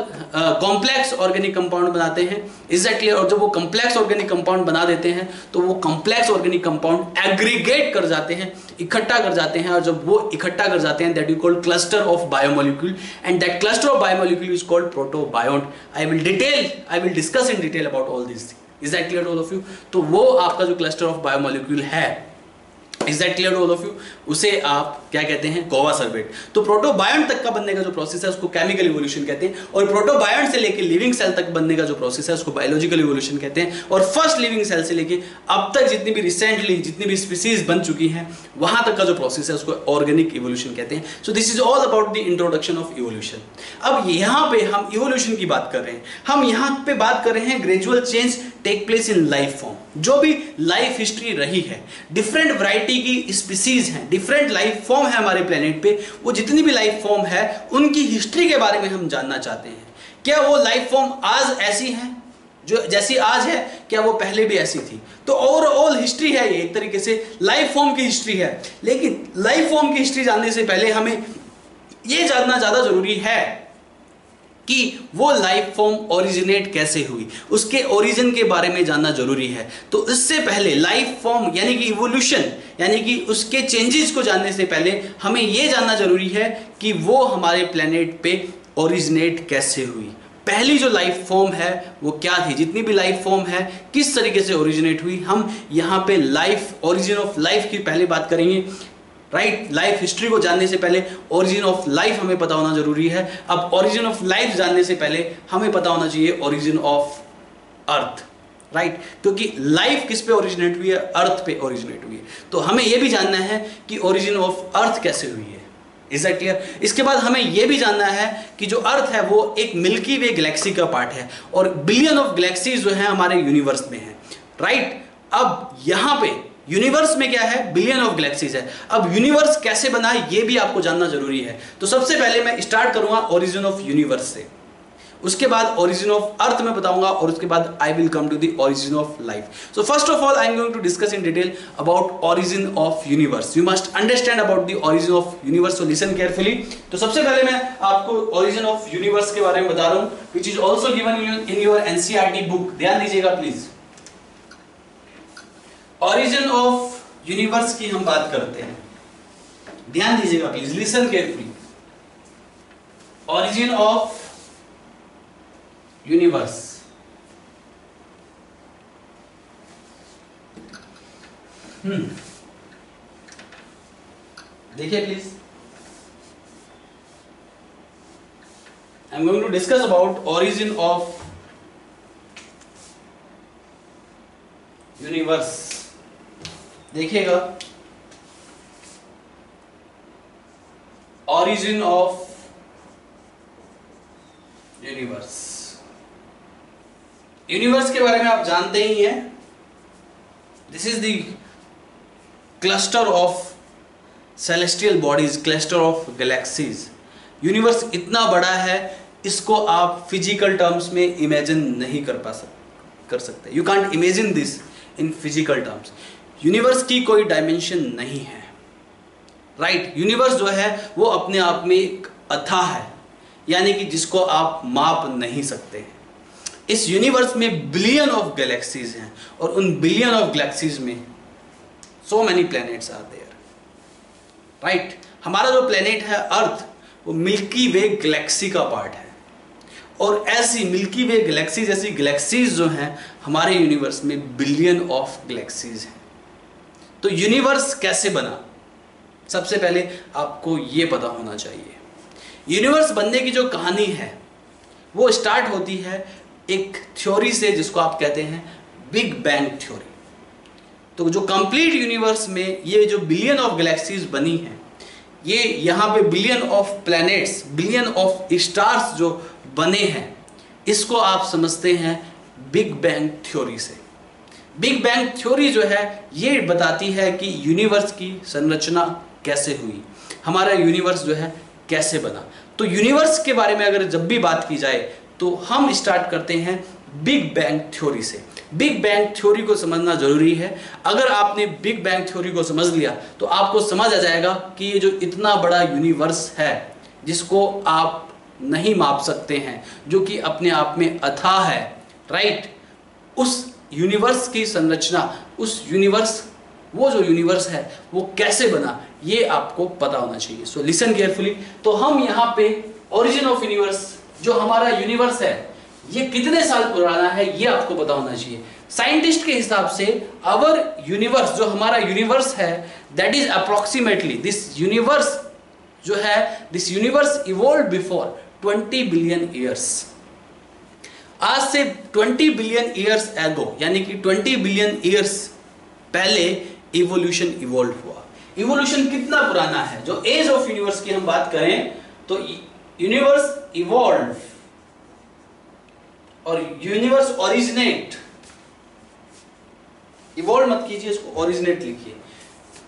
कॉम्प्लेक्स ऑर्गेनिक कंपाउंड बनाते हैं। Is that clear? और जब वो कॉम्प्लेक्स ऑर्गेनिक कंपाउंड बना देते हैं तो वो कॉम्प्लेक्स ऑर्गेनिक कंपाउंड एग्रीगेट कर जाते हैं, इकट्ठा कर जाते हैं, और जब वो इकट्ठा कर जाते हैं, that you called cluster of biomolecule, and that cluster of biomolecule is called protobiont. I will discuss in detail about all this. Is that clear to all of you? तो वो आपका जो क्लस्टर ऑफ बायोमोलिक्यूल है is that clear to all of you? उसे आप क्या कहते हैं? कोवा सर्वेट। तो प्रोटोबायंट तक का बनने का जो प्रोसेस है उसको केमिकल इवोल्यूशन कहते हैं, और प्रोटोबायंट से लेके लिविंग सेल तक बनने का जो प्रोसेस है उसको बायोलॉजिकल इवोल्यूशन कहते हैं। और फर्स्ट लिविंग सेल से लेके अब तक जितनी भी रिसेंटली जितनी भी स्पीसीज बन चुकी हैं वहां तक का जो प्रोसेस है उसको ऑर्गेनिक इवोल्यूशन कहते हैं। सो this is all about the introduction of evolution. अब यहाँ पे हम इवोल्यूशन की बात कर रहे हैं, हम यहाँ पे बात कर रहे हैं gradual change take place in life form. जो भी लाइफ हिस्ट्री रही है, डिफरेंट वैरायटी की स्पीसीज हैं, डिफरेंट लाइफ फॉर्म है हमारे प्लेनेट पे, वो जितनी भी लाइफ फॉर्म है उनकी हिस्ट्री के बारे में हम जानना चाहते हैं। क्या वो लाइफ फॉर्म आज ऐसी हैं जो जैसी आज है, क्या वो पहले भी ऐसी थी? तो ओवरऑल हिस्ट्री है ये, एक तरीके से लाइफ फॉर्म की हिस्ट्री है। लेकिन लाइफ फॉर्म की हिस्ट्री जानने से पहले हमें ये जानना ज्यादा जरूरी है कि वो लाइफ फॉर्म ओरिजिनेट कैसे हुई, उसके ओरिजिन के बारे में जानना जरूरी है। तो इससे पहले लाइफ फॉर्म यानी कि इवोल्यूशन यानी कि उसके चेंजेस को जानने से पहले हमें ये जानना जरूरी है कि वो हमारे प्लेनेट पे ओरिजिनेट कैसे हुई। पहली जो लाइफ फॉर्म है वो क्या थी, जितनी भी लाइफ फॉर्म है किस तरीके से ओरिजिनेट हुई, हम यहाँ पे लाइफ ओरिजिन ऑफ लाइफ की पहले बात करेंगे। राइट, लाइफ हिस्ट्री को जानने से पहले ओरिजिन ऑफ लाइफ हमें पता होना जरूरी है। अब ओरिजिन ऑफ लाइफ जानने से पहले हमें पता होना चाहिए ओरिजिन ऑफ अर्थ। राइट, क्योंकि लाइफ किस पे ओरिजिनेट हुई है? अर्थ पे ओरिजिनेट हुई है। तो हमें यह भी जानना है कि ओरिजिन ऑफ अर्थ कैसे हुई है। Is that clear? इसके बाद हमें यह भी जानना है कि जो अर्थ है वो एक मिल्की वे गैलेक्सी का पार्ट है और बिलियन ऑफ गैलेक्सीज जो है हमारे यूनिवर्स में है। राइट, अब यहां पे यूनिवर्स में क्या है? बिलियन ऑफ गैलेक्सीज है। अब यूनिवर्स कैसे बना ये भी आपको जानना जरूरी है। तो सबसे पहले मैं स्टार्ट करूंगा ओरिजिन ऑफ यूनिवर्स से, उसके बाद ओरिजिन ऑफ अर्थ में बताऊंगा और उसके बाद I will come to the origin of life. So first of all I am going to discuss in detail about origin of universe. You must understand about the origin of universe, so listen carefully. तो सबसे पहले मैं आपको ओरिजिन ऑफ यूनिवर्स के बारे में बता रहा हूं, which is also given in your NCERT book. ध्यान दीजिएगा प्लीज। ओरिजिन ऑफ यूनिवर्स की हम बात करते हैं, ध्यान दीजिएगा please, listen carefully. Origin of universe, देखिए please, I am going to discuss about origin of universe. देखिएगा, ओरिजिन ऑफ यूनिवर्स। यूनिवर्स के बारे में आप जानते ही हैं, this is the cluster of celestial bodies, cluster of galaxies. Universe इतना बड़ा है, इसको आप फिजिकल टर्म्स में इमेजिन नहीं कर सकते। You can't imagine this in physical terms. Universe की कोई डायमेंशन नहीं है। राइट, यूनिवर्स जो है वो अपने आप में एक अथाह है, यानी कि जिसको आप माप नहीं सकते हैं। इस यूनिवर्स में बिलियन ऑफ गैलेक्सीज हैं और उन बिलियन ऑफ गैलेक्सीज में so many planets are there. Right, हमारा जो प्लैनेट है अर्थ वो मिल्की वे गैलेक्सी का पार्ट है और ऐसी मिल्की वे गैलेक्सी जैसी गैलेक्सीज जो हैं हमारे यूनिवर्स में बिलियन ऑफ गैलेक्सीज हैं। तो यूनिवर्स कैसे बना, सबसे पहले आपको ये पता होना चाहिए। यूनिवर्स बनने की जो कहानी है वो स्टार्ट होती है एक थ्योरी से जिसको आप कहते हैं बिग बैंग थ्योरी। तो जो कंप्लीट यूनिवर्स में ये जो बिलियन ऑफ गैलेक्सीज बनी हैं, ये यहाँ पे billion of planets, billion of stars जो बने हैं, इसको आप समझते हैं बिग बैंग थ्योरी से। बिग बैंग थ्योरी जो है ये बताती है कि यूनिवर्स की संरचना कैसे हुई, हमारा यूनिवर्स जो है कैसे बना। तो यूनिवर्स के बारे में अगर जब भी बात की जाए तो हम स्टार्ट करते हैं बिग बैंग थ्योरी से। बिग बैंग थ्योरी को समझना जरूरी है। अगर आपने बिग बैंग थ्योरी को समझ लिया तो आपको समझ आ जाएगा कि ये जो इतना बड़ा यूनिवर्स है जिसको आप नहीं माप सकते हैं, जो कि अपने आप में अथाह है, राइट, उस यूनिवर्स की संरचना, उस यूनिवर्स, वो जो यूनिवर्स है वो कैसे बना, ये आपको पता होना चाहिए। सो लिसन केयरफुली। तो हम यहाँ पे ओरिजिन ऑफ यूनिवर्स, जो हमारा यूनिवर्स है ये कितने साल पुराना है ये आपको पता होना चाहिए। साइंटिस्ट के हिसाब से आवर यूनिवर्स, जो हमारा यूनिवर्स है, that is approximately, this universe जो है, this universe evolve before 20 billion years. आज से 20 बिलियन ईयर्स एगो, यानी कि 20 बिलियन ईयर्स पहले इवोल्यूशन इवॉल्व हुआ। इवोल्यूशन कितना पुराना है? जो एज ऑफ यूनिवर्स की हम बात करें तो यूनिवर्स इवॉल्व और यूनिवर्स ओरिजिनेट, इवॉल्व मत कीजिए, इसको ओरिजिनेट लिखिए।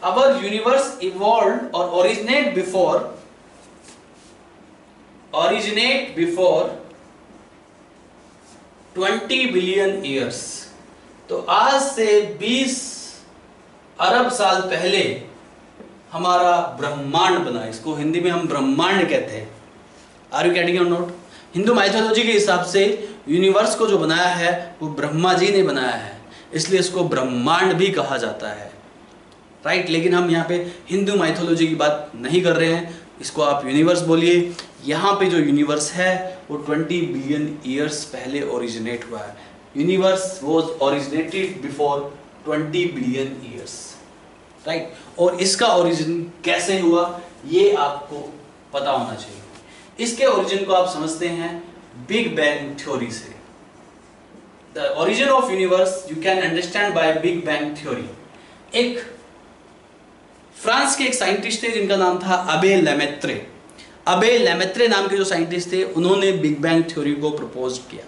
अवर यूनिवर्स इवॉल्व और ओरिजिनेट बिफोर 20 बिलियन ईयर्स। तो आज से 20 अरब साल पहले हमारा ब्रह्मांड बना। इसको हिंदी में हम ब्रह्मांड कहते हैं। आर यू गेटिंग और नोट? हिंदू माइथोलॉजी के हिसाब से यूनिवर्स को जो बनाया है वो ब्रह्मा जी ने बनाया है, इसलिए इसको ब्रह्मांड भी कहा जाता है, राइट। लेकिन हम यहाँ पे हिंदू माइथोलॉजी की बात नहीं कर रहे हैं, इसको आप यूनिवर्स बोलिए। यहाँ पे जो यूनिवर्स है वो 20 बिलियन ईयर्स पहले ओरिजिनेट हुआ है। Universe was originated before 20 billion years, right. और इसका ओरिजिन कैसे हुआ ये आपको पता होना चाहिए। इसके ओरिजिन को आप समझते हैं बिग बैंग थ्योरी से। The origin of universe you can understand by big bang theory. एक फ्रांस के एक साइंटिस्ट थे जिनका नाम था अबे लेमेत्रे। अबे लेमेत्रे नाम के जो साइंटिस्ट थे उन्होंने बिग बैंग थ्योरी को प्रपोज किया।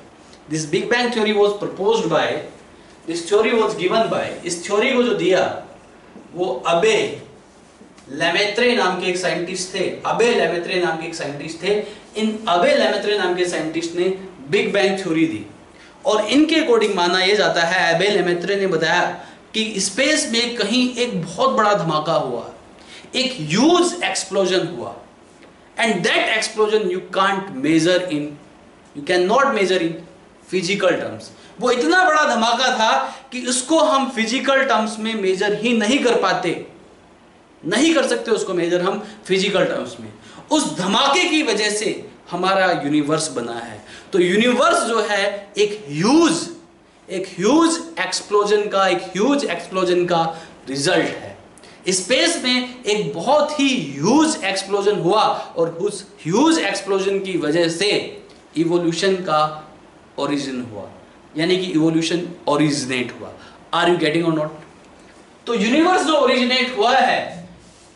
This big bang theory was proposed by, this theory was given bye, इस थ्योरी को जो दिया वो अबे लेमेत्रे नाम के एक साइंटिस्ट थे। अबे लेमेत्रे नाम के एक साइंटिस्ट थे। इन अबे लेमेत्रे नाम के साइंटिस्ट ने बिग बैंग थ्योरी दी और इनके अकॉर्डिंग माना यह जाता है, अबे लेमेत्रे ने बताया कि स्पेस में कहीं एक बहुत बड़ा धमाका हुआ, एक ह्यूज एक्सप्लोजन हुआ, and that explosion you can't measure in, you can not measure in physical terms. वो इतना बड़ा धमाका था कि उसको हम फिजिकल टर्म्स में मेजर ही नहीं कर पाते, नहीं कर सकते उसको मेजर हम फिजिकल टर्म्स में। उस धमाके की वजह से हमारा यूनिवर्स बना है। तो यूनिवर्स जो है एक ह्यूज एक्सप्लोजन का रिजल्ट है। स्पेस में एक बहुत ही ह्यूज एक्सप्लोजन हुआ और उस ह्यूज एक्सप्लोजन की वजह से इवोल्यूशन का ओरिजिन हुआ, यानी कि इवोल्यूशन ओरिजिनेट हुआ। आर यू गेटिंग और नॉट? तो यूनिवर्स जो ओरिजिनेट हुआ है,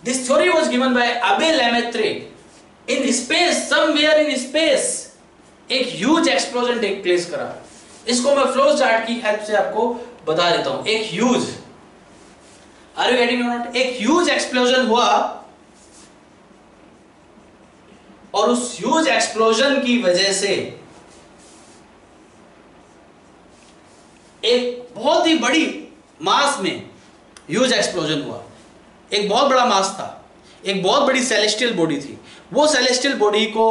this theory was given by Abbe Lemaitre. In space, somewhere in space एक ह्यूज एक्सप्लोजन टेक प्लेस करा। इसको मैं फ्लो चार्ट की हेल्प से आपको बता देता हूं। एक ह्यूज, आर यू गेटिंग और नॉट? एक ह्यूज एक्सप्लोजन हुआ और उस ह्यूज एक्सप्लोजन की वजह से एक बहुत ही बड़ी मास में ह्यूज एक्सप्लोजन हुआ। एक बहुत बड़ा मास था, एक बहुत बड़ी सेलेस्टियल बॉडी थी। वो सेलेस्टियल बॉडी को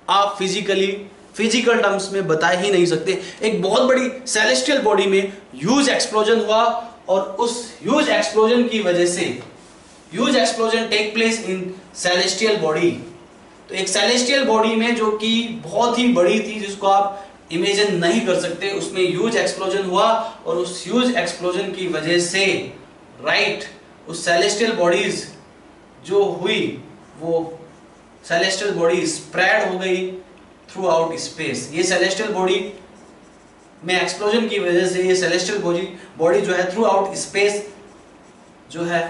आप फिजिकल टर्म्स में बता ही नहीं सकते। एक बहुत बड़ी सेलेस्टियल बॉडी में ह्यूज एक्सप्लोजन हुआ और उस ह्यूज एक्सप्लोजन की वजह से, huge explosion take place in celestial body. तो एक सेलेस्टियल बॉडी में जो कि बहुत ही बड़ी थी, जिसको आप इमेजिन नहीं कर सकते, उसमें ह्यूज एक्सप्लोजन हुआ और उस ह्यूज एक्सप्लोजन की वजह से, राइट, उस सेलेस्टियल बॉडीज जो हुई वो सेलेस्टियल बॉडी स्प्रेड हो गई थ्रू आउट स्पेस। ये सेलेस्टियल बॉडी में एक्सप्लोजन की वजह से ये सेलेस्टियल बॉडी जो है थ्रू आउट स्पेस जो है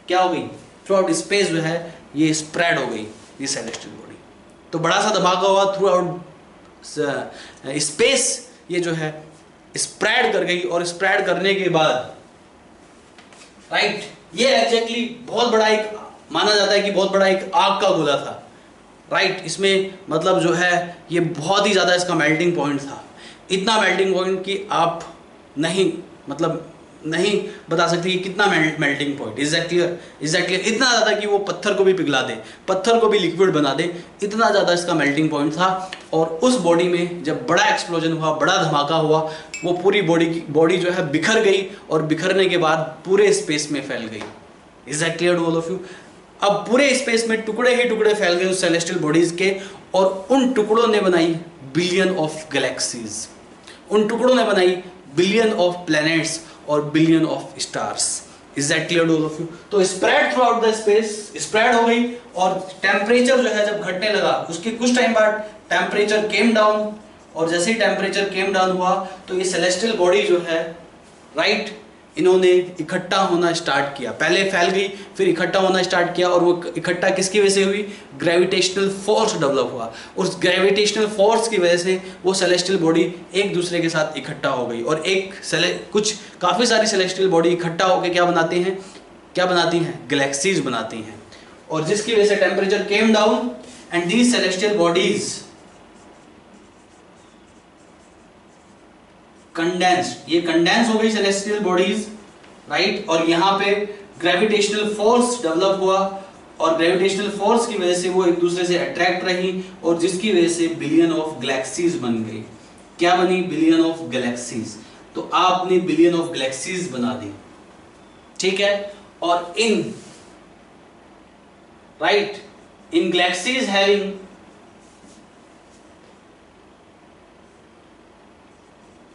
क्या हो गई, थ्रू आउट स्पेस जो है ये स्प्रेड हो गई, ये सेलेस्टियल बॉडी। तो बड़ा सा धमाका हुआ, थ्रू आउट स्पेस ये जो है स्प्रेड कर गई और स्प्रेड करने के बाद, राइट, ये एग्जैक्टली बहुत बड़ा एक माना जाता है कि बहुत बड़ा एक आग का गोला था, राइट। इसमें मतलब जो है ये बहुत ही ज़्यादा इसका मेल्टिंग पॉइंट था। इतना मेल्टिंग पॉइंट कि आप नहीं बता सकते कि कितना मेल्टिंग पॉइंट, एग्जैक्टली इतना ज़्यादा कि वो पत्थर को भी पिघला दे, पत्थर को भी लिक्विड बना दे, इतना ज़्यादा इसका मेल्टिंग पॉइंट था। और उस बॉडी में जब बड़ा एक्सप्लोजन हुआ, बड़ा धमाका हुआ, वो पूरी बॉडी जो है बिखर गई और बिखरने के बाद पूरे स्पेस में फैल गई। Is that clear to all of you? अब पूरे स्पेस में टुकड़े ही टुकड़े फैल गए उस सेलेस्टियल बॉडीज के और उन टुकड़ों ने बनाई बिलियन ऑफ गैलेक्सीज, उन टुकड़ों ने बनाई बिलियन ऑफ प्लैनेट्स और billion of stars. Is that clear to all of you? तो spread throughout the space, spread हो गई, और टेम्परेचर जो है जब घटने लगा उसके कुछ टाइम बाद टेम्परेचर केम डाउन, और जैसे ही टेम्परेचर केम डाउन हुआ तो ये सेलेस्टियल बॉडी जो है, राइट, इन्होंने इकट्ठा होना स्टार्ट किया। पहले फैल गई, फिर इकट्ठा होना स्टार्ट किया, और वो इकट्ठा किसकी वजह से हुई? ग्रेविटेशनल फोर्स डेवलप हुआ। उस ग्रेविटेशनल फोर्स की वजह से वो सेलेस्टियल बॉडी एक दूसरे के साथ इकट्ठा हो गई, और कुछ काफ़ी सारी सेलेस्टियल बॉडी इकट्ठा होकर क्या बनाते हैं, क्या बनाती हैं? गैलेक्सीज बनाती हैं। और जिसकी वजह से temperature came down and these celestial bodies condensed, ये कंडेंस हो गई सेलेस्टियल बॉडीज, राइट, और यहाँ पे ग्रेविटेशनल फोर्स डेवलप हुआ, और ग्रेविटेशनल फोर्स की वजह से वो एक दूसरे से अट्रैक्ट रही, और जिसकी वजह से बिलियन ऑफ गैलेक्सीज बन गई। क्या बनी? Billion of galaxies. तो आपने बिलियन ऑफ गैलेक्सीज बना दी, ठीक है। और इन गैलेक्सीज हैविंग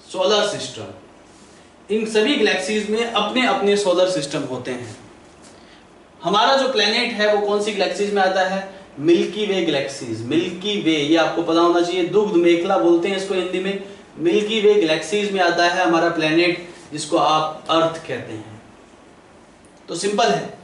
सोलर सिस्टम, इन सभी गैलेक्सीज में अपने अपने सोलर सिस्टम होते हैं। हमारा जो प्लेनेट है वो कौन सी गैलेक्सीज में आता है? मिल्की वे गैलेक्सीज। मिल्की वे, ये आपको पता होना चाहिए, दुग्ध मेखला बोलते हैं इसको हिंदी में। मिल्की वे गैलेक्सीज में आता है हमारा प्लेनेट, जिसको आप अर्थ कहते हैं। तो सिंपल है,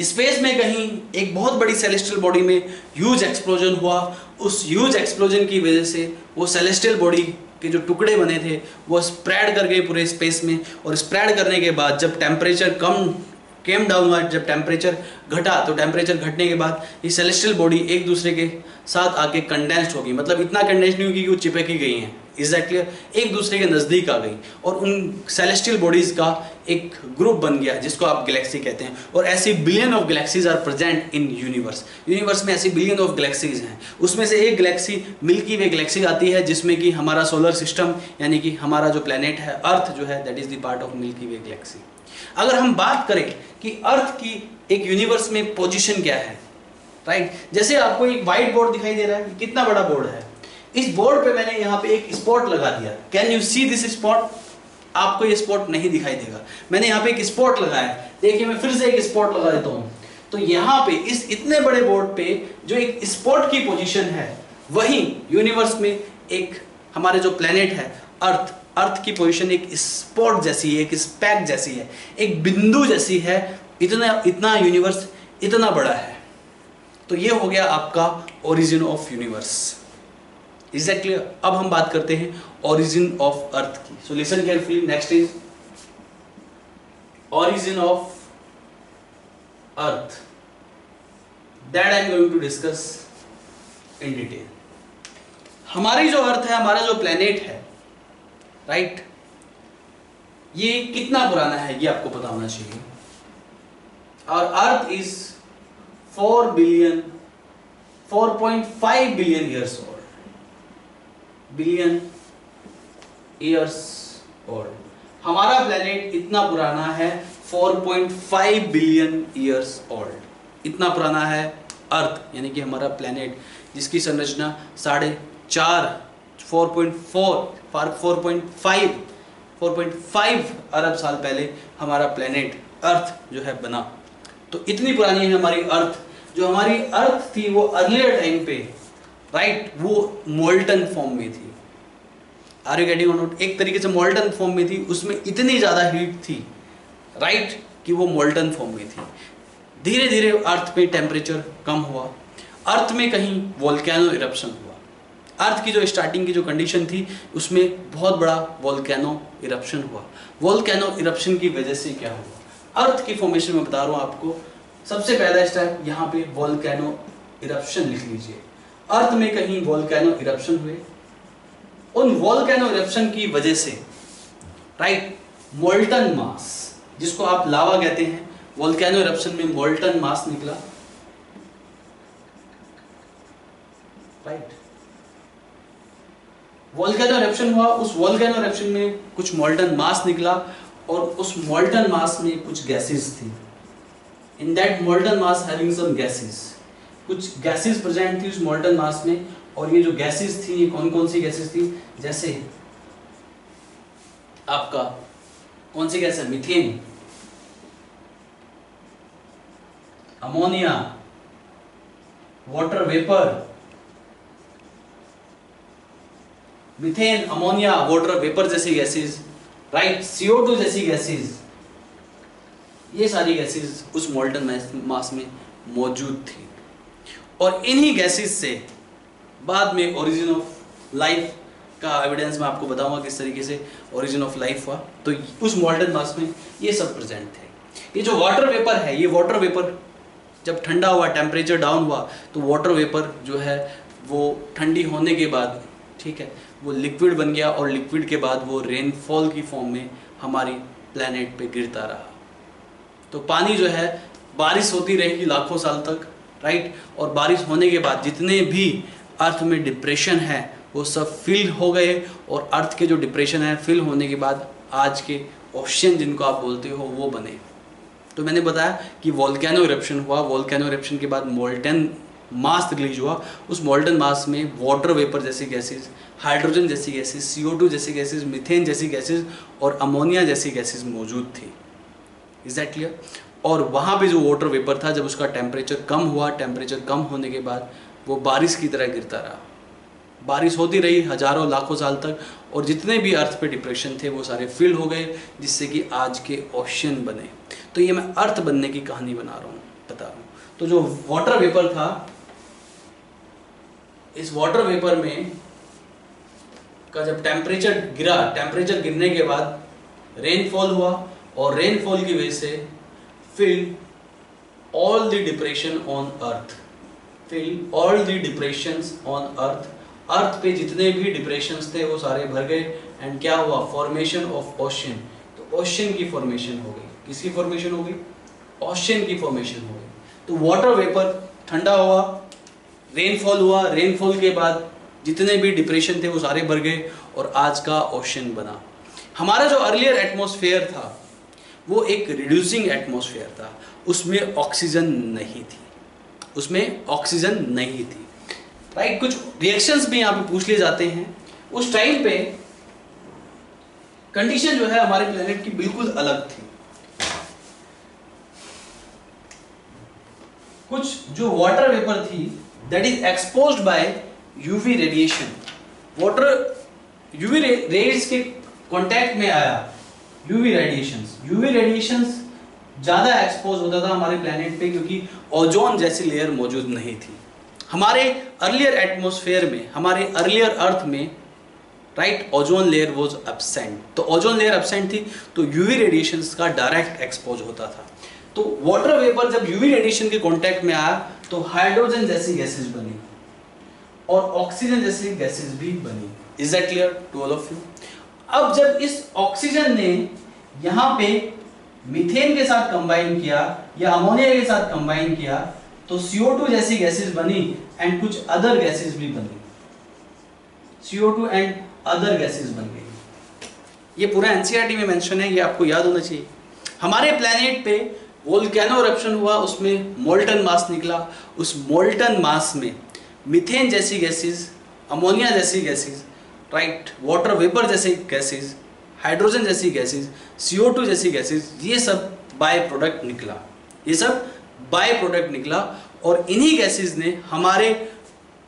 स्पेस में कहीं एक बहुत बड़ी सेलेस्टियल बॉडी में ह्यूज एक्सप्लोजन हुआ, उस ह्यूज एक्सप्लोजन की वजह से वो सेलेस्टियल बॉडी के जो टुकड़े बने थे वो स्प्रेड कर गए पूरे स्पेस में, और स्प्रेड करने के बाद जब टेम्परेचर केम डाउन हुआ, जब टेम्परेचर घटा, तो टेम्परेचर घटने के बाद ये सेलेस्टियल बॉडी एक दूसरे के साथ आके कंडेंस्ड हो गई। मतलब इतना कंडेंस नहीं होगी कि वो चिपकी गई हैं, इज दैट क्लियर? एक दूसरे के नज़दीक आ गई, और उन सेलेस्टियल बॉडीज का एक ग्रुप बन गया जिसको आप गैलेक्सी कहते हैं। और ऐसी billion of galaxies are present in universe. Universe में ऐसी बिलियन ऑफ गैलेक्सीज हैं, उसमें से एक गैलेक्सी मिल्की वे गैलेक्सी आती है, जिसमें कि हमारा सोलर सिस्टम यानी कि हमारा जो प्लेनेट है अर्थ जो है, that is the part of milky Way Galaxy. अगर हम बात करें कि अर्थ की एक यूनिवर्स में पोजीशन क्या है, राइट, जैसे आपको एक व्हाइट बोर्ड दिखाई दे रहा है, कितना बड़ा बोर्ड है, इस बोर्ड पे मैंने यहाँ पे एक स्पॉट लगा दिया। Can you see this spot? आपको ये स्पॉट नहीं दिखाई देगा, मैंने यहाँ पे एक स्पॉट लगाया है। देखिए मैं फिर से एक स्पॉट लगा देता हूँ, तो यहाँ पे इस इतने बड़े बोर्ड पे जो एक स्पॉट की पोजीशन है, वही यूनिवर्स में एक हमारे जो प्लेनेट है अर्थ की पोजीशन एक स्पॉट जैसी है, एक स्पैक जैसी है, एक बिंदु जैसी है। इतना यूनिवर्स इतना बड़ा है। तो ये हो गया आपका origin of universe. Is that clear? अब हम बात करते हैं ओरिजिन ऑफ अर्थ की। So listen carefully, next is origin of earth, that I am going to discuss in detail. हमारी जो अर्थ है, हमारा जो प्लेनेट है, राइट, ये कितना पुराना है ये आपको पता होना चाहिए। और earth is 4.5 billion years old, billion years old. हमारा प्लेनेट इतना पुराना है, 4.5 बिलियन ईयर्स ओल्ड। इतना पुराना है अर्थ, यानी कि हमारा प्लेनेट, जिसकी संरचना 4.5 अरब साल पहले हमारा प्लेनेट अर्थ जो है बना। तो इतनी पुरानी है हमारी अर्थ। जो हमारी अर्थ थी वो अर्लियर टाइम पे, राइट, वो मोल्टन फॉर्म में थी। आर यू गेटिंग और नॉट? एक तरीके से मोल्टन फॉर्म में थी, उसमें इतनी ज़्यादा हीट थी, राइट, कि वो मोल्टन फॉर्म में थी। धीरे धीरे अर्थ पे टेम्परेचर कम हुआ, अर्थ में कहीं वोल्केनो इरप्शन हुआ। अर्थ की जो स्टार्टिंग की जो कंडीशन थी उसमें बहुत बड़ा वोल्केनो इरप्शन हुआ। वोल्केनो इरप्शन की वजह से क्या हुआ? अर्थ की फॉर्मेशन में बता रहा हूँ आपको। सबसे पहला स्टेप यहाँ पे वोल्केनो इरप्शन लिख लीजिए। अर्थ में कहीं वोल्केनो इरप्शन हुए, उन वोल्केनो इरप्शन की वजह से, राइट, मोल्टन मास, जिसको आप लावा कहते हैं, वोल्केनो इरप्शन में मोल्टन मास निकला, राइट। वोल्केनो इरप्शन हुआ, उस वोल्केनो इरप्शन में कुछ मोल्टन मास निकला, और उस मोल्टन मास में कुछ गैसेस थी। In that molten mass having some gases, कुछ गैसेस प्रेजेंट थी उस मोल्टन मास में, और ये जो गैसेस थी ये कौन कौन सी गैसेस थी, जैसे आपका कौन सी गैस है, methane, ammonia, water vapour, methane, ammonia, water vapour जैसी गैसेस, राइट, CO2 जैसी गैसेस, ये सारी गैसेस उस मोल्टन मास में मौजूद थी। और इन्हीं गैसेस से बाद में ओरिजिन ऑफ लाइफ का एविडेंस मैं आपको बताऊंगा किस तरीके से ओरिजिन ऑफ लाइफ हुआ। तो उस मोल्टन मास में ये सब प्रेजेंट थे। ये जो वाटर वेपर है, ये वाटर वेपर जब ठंडा हुआ, टेम्परेचर डाउन हुआ, तो वाटर वेपर जो है वो ठंडी होने के बाद, ठीक है, वो लिक्विड बन गया, और लिक्विड के बाद वो रेनफॉल की फॉर्म में हमारी प्लेनेट पे गिरता रहा। तो पानी जो है, बारिश होती रहेगी लाखों साल तक, राइट, और बारिश होने के बाद जितने भी अर्थ में डिप्रेशन है वो सब फिल हो गए, और अर्थ के जो डिप्रेशन है फिल होने के बाद आज के ओशन जिनको आप बोलते हो वो बने। तो मैंने बताया कि वोल्केनो इरप्शन हुआ, वोल्केनो इरप्शन के बाद मोल्टन मास रिलीज हुआ। उस मोल्टन मास में वाटर वेपर जैसी गैसेस, हाइड्रोजन जैसी गैसेस, CO2 जैसी गैसेस, मीथेन जैसी गैसेस और अमोनिया जैसी गैसेस मौजूद थी। Is that clear? और वहाँ पे जो वाटर वेपर था, जब उसका टेम्परेचर कम हुआ, टेम्परेचर कम होने के बाद वो बारिश की तरह गिरता रहा। बारिश होती रही हजारों लाखों साल तक, और जितने भी अर्थ पे डिप्रेशन थे वो सारे फिल हो गए, जिससे कि आज के ओशन बने। तो ये मैं अर्थ बनने की कहानी बता रहा हूँ। तो जो वाटर वेपर था, इस वाटर वेपर में का जब टेम्परेचर गिरा, टेम्परेचर गिरने के बाद रेनफॉल हुआ, और रेनफॉल की वजह से fill all the depression on earth, fill all the depressions on earth. Earth पे जितने भी डिप्रेशंस थे वो सारे भर गए, एंड क्या हुआ, फॉर्मेशन ऑफ ओशन। तो ओशन की फॉर्मेशन हो गई। किसकी फॉर्मेशन हो गई? ओशन की फॉर्मेशन हो गई। तो वाटर वेपर ठंडा हुआ, रेनफॉल हुआ, रेनफॉल के बाद जितने भी डिप्रेशन थे वो सारे भर गए, और आज का ओशन बना। हमारा जो अर्लियर एटमॉस्फेयर था वो एक रिड्यूसिंग एटमॉस्फेयर था, उसमें ऑक्सीजन नहीं थी, उसमें ऑक्सीजन नहीं थी, राइट। कुछ रिएक्शंस भी यहाँ पे पूछ लिए जाते हैं। उस टाइम पे कंडीशन जो है हमारे प्लेनेट की बिल्कुल अलग थी। कुछ जो वाटर वेपर थी that is exposed by UV radiation, water UV rays के कांटेक्ट में आया, यूवी रेडिएशंस ज्यादा एक्सपोज होता था हमारे प्लेनेट पे, क्योंकि ओजोन जैसी लेयर मौजूद नहीं थी हमारे अर्लियर एटमॉस्फेयर में, हमारे अर्लियर अर्थ में, right. Ozone layer was absent, तो ओजोन लेयर एब्सेंट थी, तो यूवी रेडिएशंस का डायरेक्ट एक्सपोज होता था। तो वाटर वेपर जब यूवी रेडिएशन के कांटेक्ट में आया तो हाइड्रोजन जैसी गैसेस बनी और ऑक्सीजन जैसी गैसेस भी बनी। Is that clear to all of you? अब जब इस ऑक्सीजन ने यहाँ पे मीथेन के साथ कंबाइन किया या अमोनिया के साथ कंबाइन किया, तो CO2 जैसी गैसेस बनी एंड कुछ अदर गैसेस भी बनी, CO2 एंड अदर गैसेस बन गई। ये पूरा एनसीईआरटी में मेंशन है, ये आपको याद होना चाहिए। हमारे प्लेनेट पे वोल्केनो इरप्शन हुआ, उसमें मोल्टन मास निकला, उस मोल्टन मास में मीथेन जैसी गैसेस, अमोनिया जैसी गैसेस, राइट, वाटर वेपर जैसे गैसेस, हाइड्रोजन जैसी गैसेस, CO2 जैसी गैसेस, ये सब बाय प्रोडक्ट निकला, ये सब बाय प्रोडक्ट निकला। और इन्हीं गैसेस ने हमारे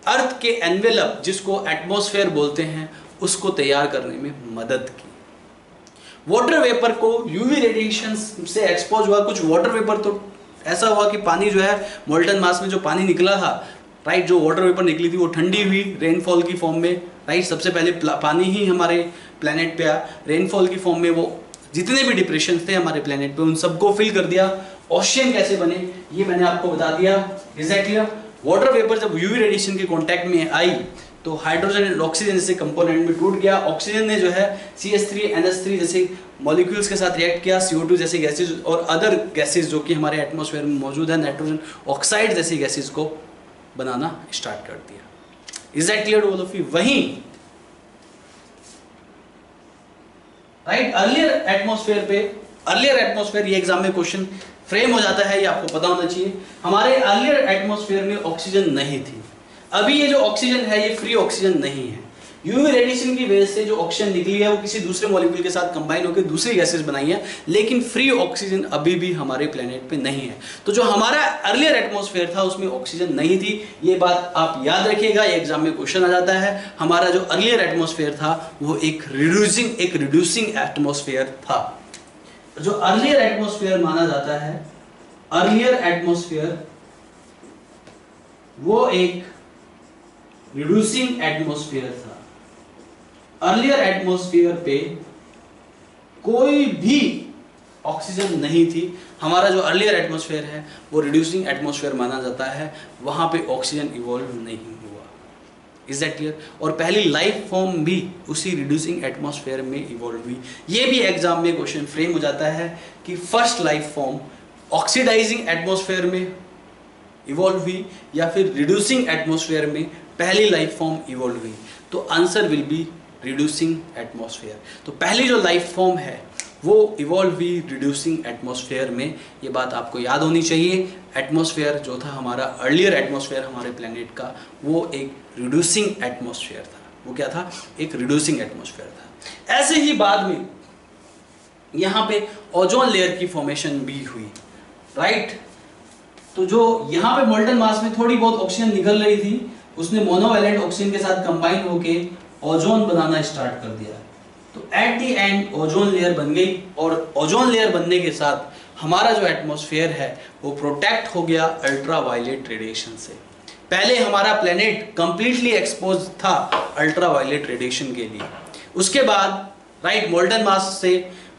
अर्थ के एनवेलप, जिसको एटमॉस्फेयर बोलते हैं, उसको तैयार करने में मदद की। वाटर वेपर को यूवी रेडिएशन से एक्सपोज हुआ। कुछ वाटर वेपर तो ऐसा हुआ कि पानी जो है मोल्टन मास में जो पानी निकला था, राइट, जो वाटर वेपर निकली थी वो ठंडी हुई रेनफॉल की फॉर्म में, राइट। सबसे पहले पानी ही हमारे प्लेनेट पे आया रेनफॉल की फॉर्म में, वो जितने भी डिप्रेशन थे हमारे प्लेनेट पे उन सबको फिल कर दिया। ओशियन कैसे बने ये मैंने आपको बता दिया। एग्जैक्टली वाटर वेपर जब यूवी रेडिएशन के कांटेक्ट में आई तो हाइड्रोजन एंड ऑक्सीजन जैसे कंपोनेंट में टूट गया। ऑक्सीजन ने जो है CH3NH3 जैसे मॉलिक्यूल्स के साथ रिएक्ट किया, CO2 जैसे गैसेज और अदर गैसेज जो कि हमारे एटमॉस्फेयर में मौजूद है, नाइट्रोजन ऑक्साइड जैसी गैसेज को बनाना स्टार्ट कर दिया। Is that clear to all of you? वहीं राइट अर्लियर एटमॉस्फेयर पे अर्लियर एटमॉस्फेयर, ये एग्जाम में क्वेश्चन फ्रेम हो जाता है, ये आपको पता होना चाहिए। हमारे अर्लियर एटमॉस्फेयर में ऑक्सीजन नहीं थी। अभी ये जो ऑक्सीजन है ये फ्री ऑक्सीजन नहीं है। यूवी रेडिएशन की वजह से जो ऑक्सीजन निकली है वो किसी दूसरे मॉलिक्यूल के साथ कंबाइन होकर दूसरी गैसेस बनाई है, लेकिन फ्री ऑक्सीजन अभी भी हमारे प्लेनेट पे नहीं है। तो जो हमारा अर्लियर एटमॉस्फेयर था उसमें ऑक्सीजन नहीं थी, ये बात आप याद रखिएगा, ये एग्जाम में क्वेश्चन आ जाता है। हमारा जो अर्लियर एटमॉस्फेयर था वो एक रिड्यूसिंग एटमॉस्फेयर था। जो अर्लियर एटमॉस्फेयर माना जाता है, अर्लियर एटमॉस्फेयर वो एक रिड्यूसिंग एटमॉस्फेयर था। अर्लियर एटमॉस्फेयर पे कोई भी ऑक्सीजन नहीं थी। हमारा जो अर्लियर एटमॉस्फेयर है वो रिड्यूसिंग एटमॉस्फेयर माना जाता है, वहां पे ऑक्सीजन इवॉल्व नहीं हुआ। Is that clear? और पहली लाइफ फॉर्म भी उसी रिड्यूसिंग एटमॉस्फेयर में इवॉल्व हुई। ये भी एग्जाम में क्वेश्चन फ्रेम हो जाता है कि first life form oxidizing atmosphere में इवॉल्व हुई या फिर रिड्यूसिंग एटमॉस्फेयर में पहली लाइफ फॉर्म इवॉल्व हुई। तो answer will be reducing atmosphere. तो पहली जो लाइफ फॉर्म है वो इवॉल्व हुई रिड्यूसिंग एटमॉस्फेयर में, ये बात आपको याद होनी चाहिए। एटमॉस्फेयर जो था हमारा अर्लियर एटमॉस्फेयर हमारे प्लेनेट का, वो एक रिड्यूसिंग एटमॉस्फेयर था। वो क्या था? एक रिड्यूसिंग एटमॉस्फेयर था। ऐसे ही बाद में यहाँ पे ओजोन लेयर की फॉर्मेशन भी हुई, राइट? तो जो यहाँ पे मोल्टन मास में थोड़ी बहुत ऑक्सीजन निकल रही थी, उसने मोनोवैलेंट ऑक्सीजन के साथ कंबाइन होके ओजोन बनाना स्टार्ट कर दिया। तो at the end ozone layer बन गई, और ओजोन लेयर बनने के साथ हमारा जो एटमॉस्फेयर है वो प्रोटेक्ट हो गया अल्ट्रावायलेट रेडिएशन से। पहले हमारा प्लेनेट कंप्लीटली एक्सपोज था अल्ट्रावायलेट रेडिएशन के लिए। उसके बाद राइट मोल्टन मास से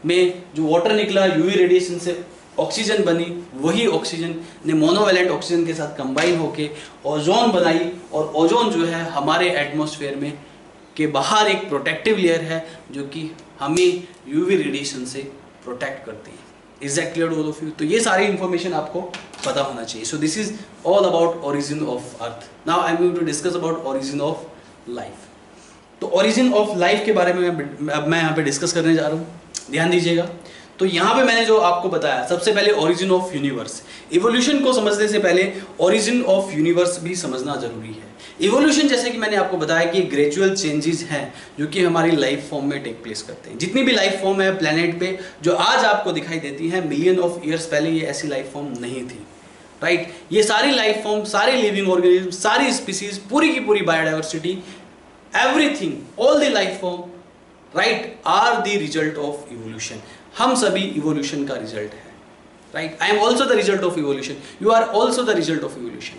में जो वाटर निकला, यूवी रेडिएशन से ऑक्सीजन बनी, वही ऑक्सीजन ने मोनोवैलेंट ऑक्सीजन के साथ कंबाइन होके ओजोन बनाई, और ओजोन जो है हमारे एटमॉस्फेयर में के बाहर एक प्रोटेक्टिव लेयर है जो कि हमें यूवी रेडिएशन से प्रोटेक्ट करती है। Is that clear to all of you? तो ये सारी इंफॉर्मेशन आपको पता होना चाहिए। So this is all about origin of earth. Now I am going to discuss about origin of life. तो ओरिजिन ऑफ लाइफ के बारे में अब मैं यहाँ पे डिस्कस करने जा रहा हूँ, ध्यान दीजिएगा। तो यहाँ पे मैंने जो आपको बताया, सबसे पहले ओरिजिन ऑफ यूनिवर्स। इवोल्यूशन को समझने से पहले ओरिजिन ऑफ यूनिवर्स भी समझना जरूरी है। इवोल्यूशन जैसे कि मैंने आपको बताया कि ग्रेजुअल चेंजेस हैं जो कि हमारी लाइफ फॉर्म में टेक प्लेस करते हैं। जितनी भी लाइफ फॉर्म है प्लेनेट पे जो आज आपको दिखाई देती हैं, मिलियन ऑफ ईयर्स पहले ये ऐसी लाइफ फॉर्म नहीं थी, राइट? ये सारी लाइफ फॉर्म, सारे लिविंग ऑर्गेनिज्म, सारी स्पीसीज, पूरी की पूरी biodiversity, everything, all the life form, right, are the result of evolution. हम सभी इवोल्यूशन का रिजल्ट है, right? I am also the result of evolution, you are also the result of evolution,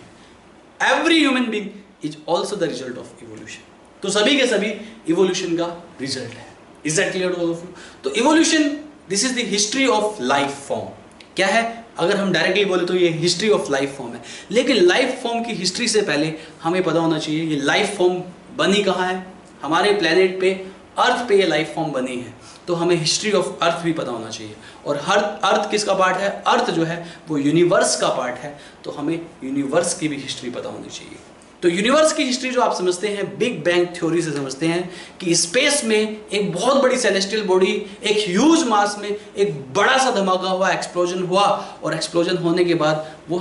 every human being is also the result of evolution. तो सभी के सभी इवोल्यूशन का रिजल्ट है। Is that clear to all of you? तो evolution, this is the history of life form. क्या है? अगर हम डायरेक्टली बोले तो ये हिस्ट्री ऑफ लाइफ फॉर्म है, लेकिन लाइफ फॉर्म की हिस्ट्री से पहले हमें पता होना चाहिए ये लाइफ फॉर्म बनी कहाँ है। हमारे प्लेनेट पे, अर्थ पे ये लाइफ फॉर्म बनी है, तो हमें हिस्ट्री ऑफ अर्थ भी पता होना चाहिए। और हर अर्थ किसका पार्ट है? अर्थ जो है वो यूनिवर्स का पार्ट है, तो हमें यूनिवर्स की भी हिस्ट्री पता होनी चाहिए। तो यूनिवर्स की हिस्ट्री जो आप समझते हैं बिग बैंग थ्योरी से समझते हैं कि स्पेस में एक बहुत बड़ी सेलेस्टियल बॉडी, एक ह्यूज मास में एक बड़ा सा धमाका हुआ, एक्सप्लोजन हुआ, और एक्सप्लोजन होने के बाद वो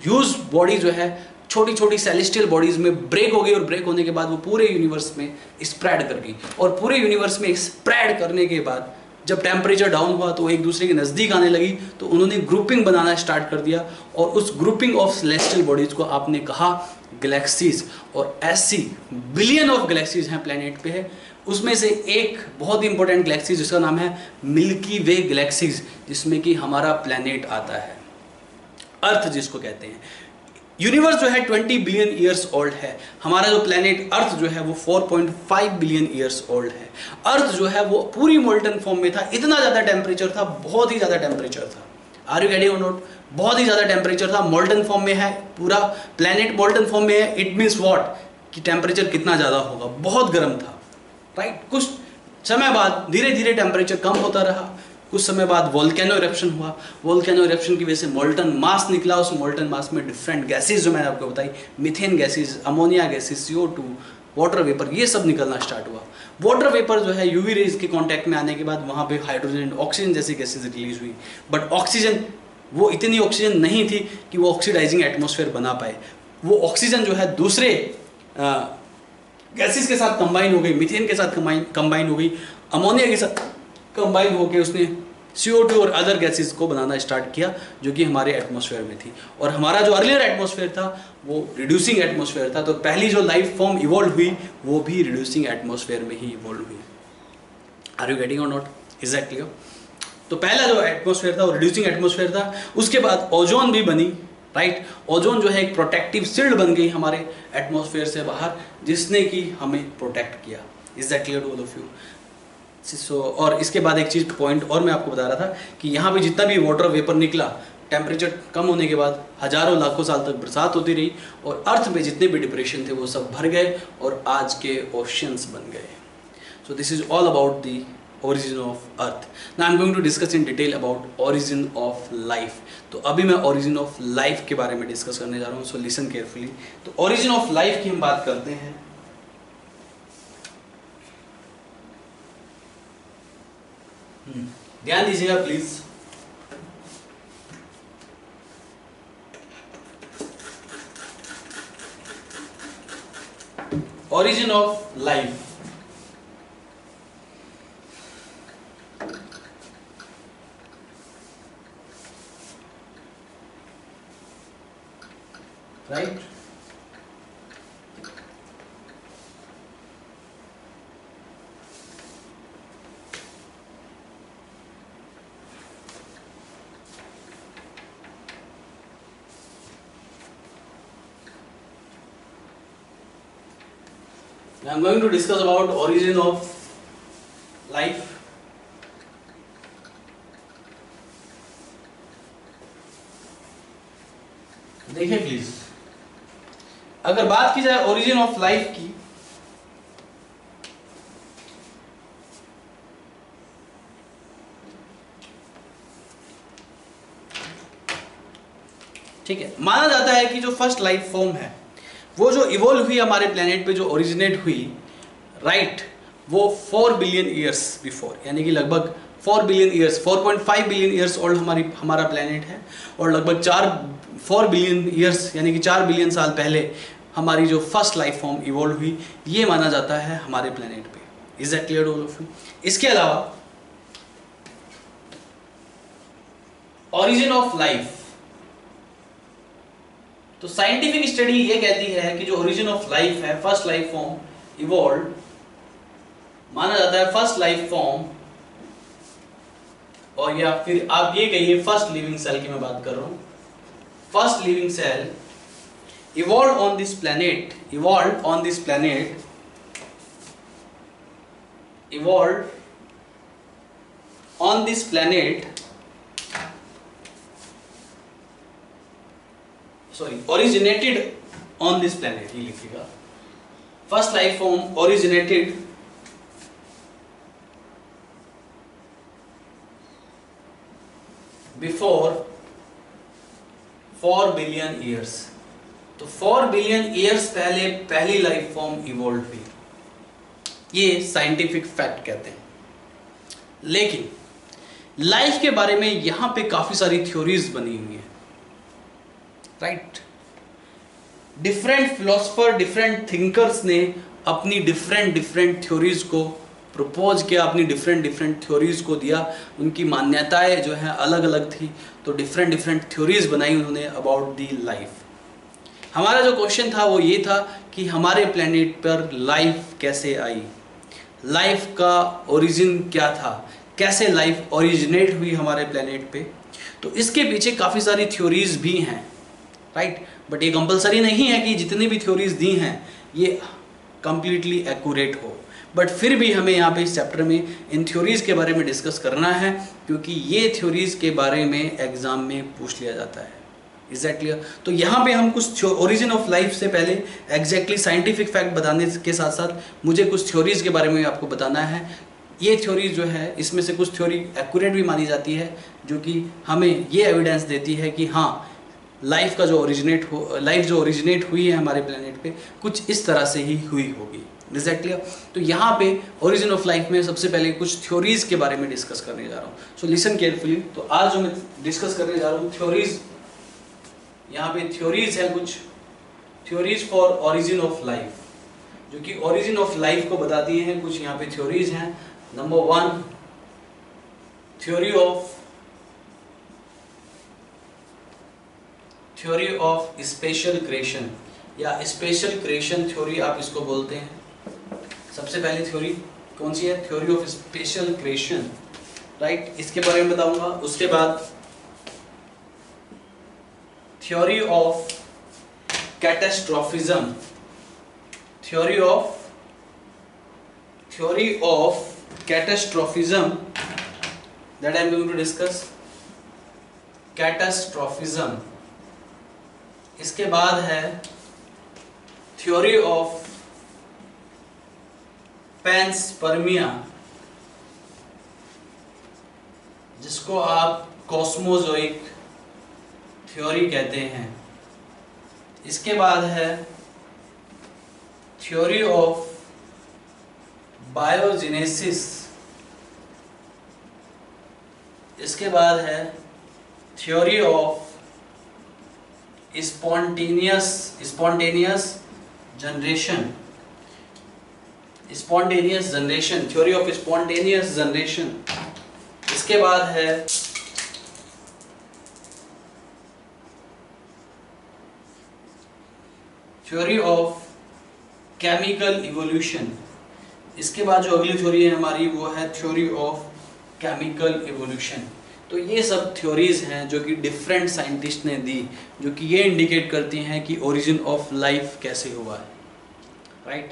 ह्यूज बॉडी जो है छोटी छोटी सेलेस्टियल बॉडीज में ब्रेक हो गई, और ब्रेक होने के बाद वो पूरे यूनिवर्स में स्प्रेड कर गई। और पूरे यूनिवर्स में स्प्रेड करने के बाद जब टेम्परेचर डाउन हुआ तो एक दूसरे के नज़दीक आने लगी, तो उन्होंने ग्रुपिंग बनाना स्टार्ट कर दिया, और उस ग्रुपिंग ऑफ सेलेस्टियल बॉडीज को आपने कहा गैलेक्सीज। और ऐसी बिलियन ऑफ गैलेक्सीज हैं प्लेनेट पे है, उसमें से एक बहुत ही इंपॉर्टेंट गैलेक्सी जिसका नाम है मिल्की वे गैलेक्सीज, जिसमें कि हमारा प्लेनेट आता है, अर्थ जिसको कहते हैं। यूनिवर्स जो है 20 बिलियन ईयर्स ओल्ड है, हमारा जो प्लेनेट अर्थ जो है वो 4.5 बिलियन ईयर्स ओल्ड है। अर्थ जो है वो पूरी मोल्टन फॉर्म में था, इतना ज़्यादा टेम्परेचर था, बहुत ही ज़्यादा टेम्परेचर था। आर यू गेटिंग और नॉट? बहुत ही ज़्यादा टेम्परेचर था, मोल्टन फॉर्म में है, पूरा प्लेनेट मोल्टन फॉर्म में है। इट मीन्स व्हाट कि टेम्परेचर कितना ज़्यादा होगा, बहुत गर्म था, राइट? कुछ समय बाद धीरे धीरे टेम्परेचर कम होता रहा, कुछ समय बाद वोल्केनो इरप्शन हुआ, वोल्केनो इरप्शन की वजह से मोल्टन मास निकला, उस मोल्टन मास में डिफरेंट गैसेज जो मैंने आपको बताई, methane gases, ammonia gases, CO2, water vapour, ये सब निकलना स्टार्ट हुआ। वाटर वेपर जो है यूवी रेज के कांटेक्ट में आने के बाद वहाँ पे हाइड्रोजन एंड ऑक्सीजन जैसी गैसेज रिलीज हुई, बट ऑक्सीजन, वो इतनी ऑक्सीजन नहीं थी कि वो ऑक्सीडाइजिंग एटमॉस्फेयर बना पाए। वो ऑक्सीजन जो है दूसरे गैसेस के साथ कंबाइन हो गई, मीथेन के साथ कंबाइन हो गई, अमोनिया के साथ कंबाइन होकर उसने CO2 और अदर गैसेस को बनाना स्टार्ट किया जो कि हमारे एटमॉस्फेयर में थी। और हमारा जो अर्लियर एटमॉस्फेयर था वो रिड्यूसिंग एटमॉस्फेयर था, तो पहली जो लाइफ फॉर्म इवॉल्व हुई वो भी रिड्यूसिंग एटमॉस्फेयर में ही इवॉल्व हुई। आर यू गेटिंग और नॉट? Is that clear? तो पहला जो एटमॉस्फेयर था वो रिड्यूसिंग एटमॉस्फेयर था। उसके बाद ओजोन भी बनी, राइट? ओजोन जो है एक प्रोटेक्टिव शील्ड बन गई हमारे एटमॉस्फेयर से बाहर, जिसने कि हमें प्रोटेक्ट किया। Is that clear to all of you? और इसके बाद एक चीज़ पॉइंट और मैं आपको बता रहा था कि यहाँ पे जितना भी वाटर वेपर निकला, टेम्परेचर कम होने के बाद हजारों लाखों साल तक बरसात होती रही और अर्थ में जितने भी डिप्रेशन थे वो सब भर गए और आज के ओशंस बन गए। सो this is all about the origin of earth. Now I'm going to discuss in detail about origin of life. तो अभी मैं origin of life के बारे में डिस्कस करने जा रहा हूँ, so listen carefully. तो origin of life की हम बात करते हैं। ध्यान दीजिएगा please. origin of life, right? Now I'm going to discuss about origin of life. देखिए प्लीज, अगर बात की जाए ओरिजिन ऑफ लाइफ की, ठीक है, माना जाता है कि जो फर्स्ट लाइफ फॉर्म है वो जो इवॉल्व हुई हमारे प्लेनेट पे, जो ओरिजिनेट हुई, राइट, वो 4 बिलियन ईयर्स बिफोर, यानी कि लगभग 4 billion years, 4.5 billion years old हमारा प्लेनेट है, और लगभग 4 बिलियन ईयर्स यानी कि 4 बिलियन साल पहले हमारी जो फर्स्ट लाइफ फॉर्म इवॉल्व हुई, ये माना जाता है हमारे प्लेनेट पे। Is that clear to all of you? इसके अलावा ओरिजिन ऑफ लाइफ, तो साइंटिफिक स्टडी ये कहती है कि जो ओरिजिन ऑफ लाइफ है, फर्स्ट लाइफ फॉर्म इवॉल्व, माना जाता है फर्स्ट लाइफ फॉर्म, और या फिर आप ये कहिए फर्स्ट लिविंग सेल की मैं बात कर रहा हूं, first living cell evolve on this planet, evolve on this planet, evolve on this planet, sorry, originated on this planet, ये लिखिएगा। First life form originated before 4 billion years. तो 4 बिलियन ईयर्स पहले पहली लाइफ फॉर्म इवॉल्व हुई, ये साइंटिफिक फैक्ट कहते हैं। लेकिन लाइफ के बारे में यहां पे काफी सारी थ्योरीज बनी हुई है, right? Different philosopher, different thinkers ने अपनी डिफरेंट थ्योरीज को प्रपोज किया, अपनी डिफरेंट थ्योरीज को दिया, उनकी मान्यताएं जो है अलग अलग थी, तो डिफरेंट थ्योरीज बनाई उन्होंने अबाउट दी लाइफ। हमारा जो क्वेश्चन था वो ये था कि हमारे प्लेनेट पर लाइफ कैसे आई, लाइफ का ओरिजिन क्या था, कैसे लाइफ ओरिजिनेट हुई हमारे प्लेनेट पे। तो इसके पीछे काफ़ी सारी थ्योरीज भी हैं, राइट? बट ये कंपलसरी नहीं है कि जितनी भी थ्योरीज दी हैं ये कंप्लीटली एक्यूरेट हो, बट फिर भी हमें यहाँ पे इस चैप्टर में इन थ्योरीज के बारे में डिस्कस करना है, क्योंकि ये थ्योरीज के बारे में एग्जाम में पूछ लिया जाता है। Is that clear? तो यहाँ पे हम कुछ ओरिजिन ऑफ लाइफ से पहले एग्जैक्टली साइंटिफिक फैक्ट बताने के साथ साथ मुझे कुछ थ्योरीज के बारे में आपको बताना है। ये थ्योरीज जो है, इसमें से कुछ थ्योरी एक्यूरेट भी मानी जाती है, जो कि हमें ये एविडेंस देती है कि हाँ, लाइफ जो ओरिजिनेट हुई है हमारे प्लेनेट पे, कुछ इस तरह से ही हुई होगी। Is that clear? तो यहाँ पे ओरिजिन ऑफ लाइफ में सबसे पहले कुछ थ्योरीज के बारे में डिस्कस करने जा रहा हूँ. सो लिसन केयरफुली. तो आज जो मैं डिस्कस करने जा रहा हूँ थ्योरीज, यहाँ पे थ्योरीज है कुछ theories for origin of life, जो कि ओरिजिन ऑफ लाइफ को बताती हैं. कुछ यहाँ पे थ्योरीज हैं. Number 1 theory of special creation या स्पेशल क्रिएशन थ्योरी आप इसको बोलते हैं. सबसे पहली थ्योरी कौन सी है? Theory of special creation, right. इसके बारे में बताऊंगा. उसके बाद theory of catastrophism, theory of catastrophism that I am going to discuss. Catastrophism. इसके बाद है थ्योरी ऑफ पैंसपर्मिया, जिसको आप कॉस्मोजोइक थ्योरी कहते हैं. इसके बाद है थ्योरी ऑफ बायोजेनेसिस. इसके बाद है theory of spontaneous generation, theory of spontaneous generation. इसके बाद है थ्योरी ऑफ केमिकल इवोल्यूशन. इसके बाद जो अगली थ्योरी है हमारी वो है थ्योरी ऑफ केमिकल इवोल्यूशन. तो ये सब थ्योरीज हैं जो कि डिफरेंट साइंटिस्ट ने दी, जो कि ये इंडिकेट करती हैं कि ओरिजिन ऑफ लाइफ कैसे हुआ है, राइट.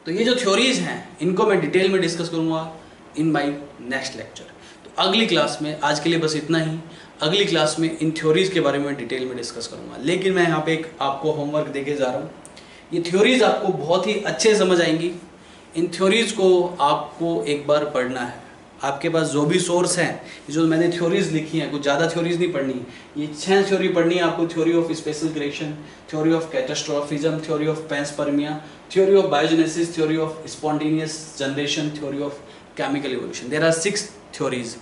तो ये जो थ्योरीज हैं इनको मैं डिटेल में डिस्कस करूंगा इन माय नेक्स्ट लेक्चर. तो अगली क्लास में, आज के लिए बस इतना ही. अगली क्लास में इन थ्योरीज के बारे में डिटेल में डिस्कस करूंगा. लेकिन मैं यहाँ पे एक आपको होमवर्क देके जा रहा हूँ. ये थ्योरीज आपको बहुत ही अच्छे समझ आएंगी. इन थ्योरीज को आपको एक बार पढ़ना है. आपके पास जो भी सोर्स हैं, जो मैंने थ्योरीज लिखी हैं, कुछ ज़्यादा थ्योरीज नहीं पढ़नी, ये 6 थ्योरी पढ़नी है आपको. Theory of special creation, theory of catastrophism, theory of panspermia, theory of biogenesis, theory of spontaneous generation, theory of chemical evolution. There are 6 theories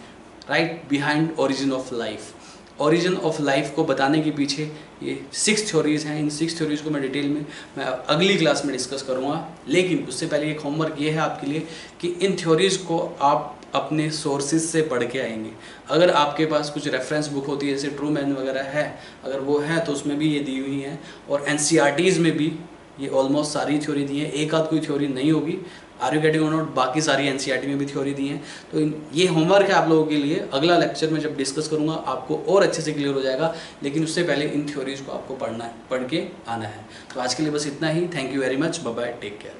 right behind origin of life. Origin of life को बताने के पीछे ये 6 थ्योरीज हैं. इन 6 थ्योरीज को मैं डिटेल में मैं अगली क्लास में डिस्कस करूँगा. लेकिन उससे पहले एक होमवर्क ये है आपके लिए कि इन थ्योरीज को आप अपने सोर्सेज से पढ़ के आएंगे. अगर आपके पास कुछ रेफरेंस बुक होती है जैसे ट्रूमैन वगैरह है, अगर वो है तो उसमें भी ये दी हुई हैं. और एनसीईआरटीज़ में भी ये ऑलमोस्ट सारी थ्योरी दी है. एक आध कोई थ्योरी नहीं होगी, आर यू गेटिंग और नॉट, बाकी सारी एनसीईआरटी में भी थ्योरी दी है. तो ये होमवर्क है आप लोगों के लिए. अगला लेक्चर में जब डिस्कस करूँगा आपको और अच्छे से क्लियर हो जाएगा. लेकिन उससे पहले इन थ्योरीज को आपको पढ़ना है, पढ़ के आना है. तो आज के लिए बस इतना ही. Thank you very much. Bye bye. Take care.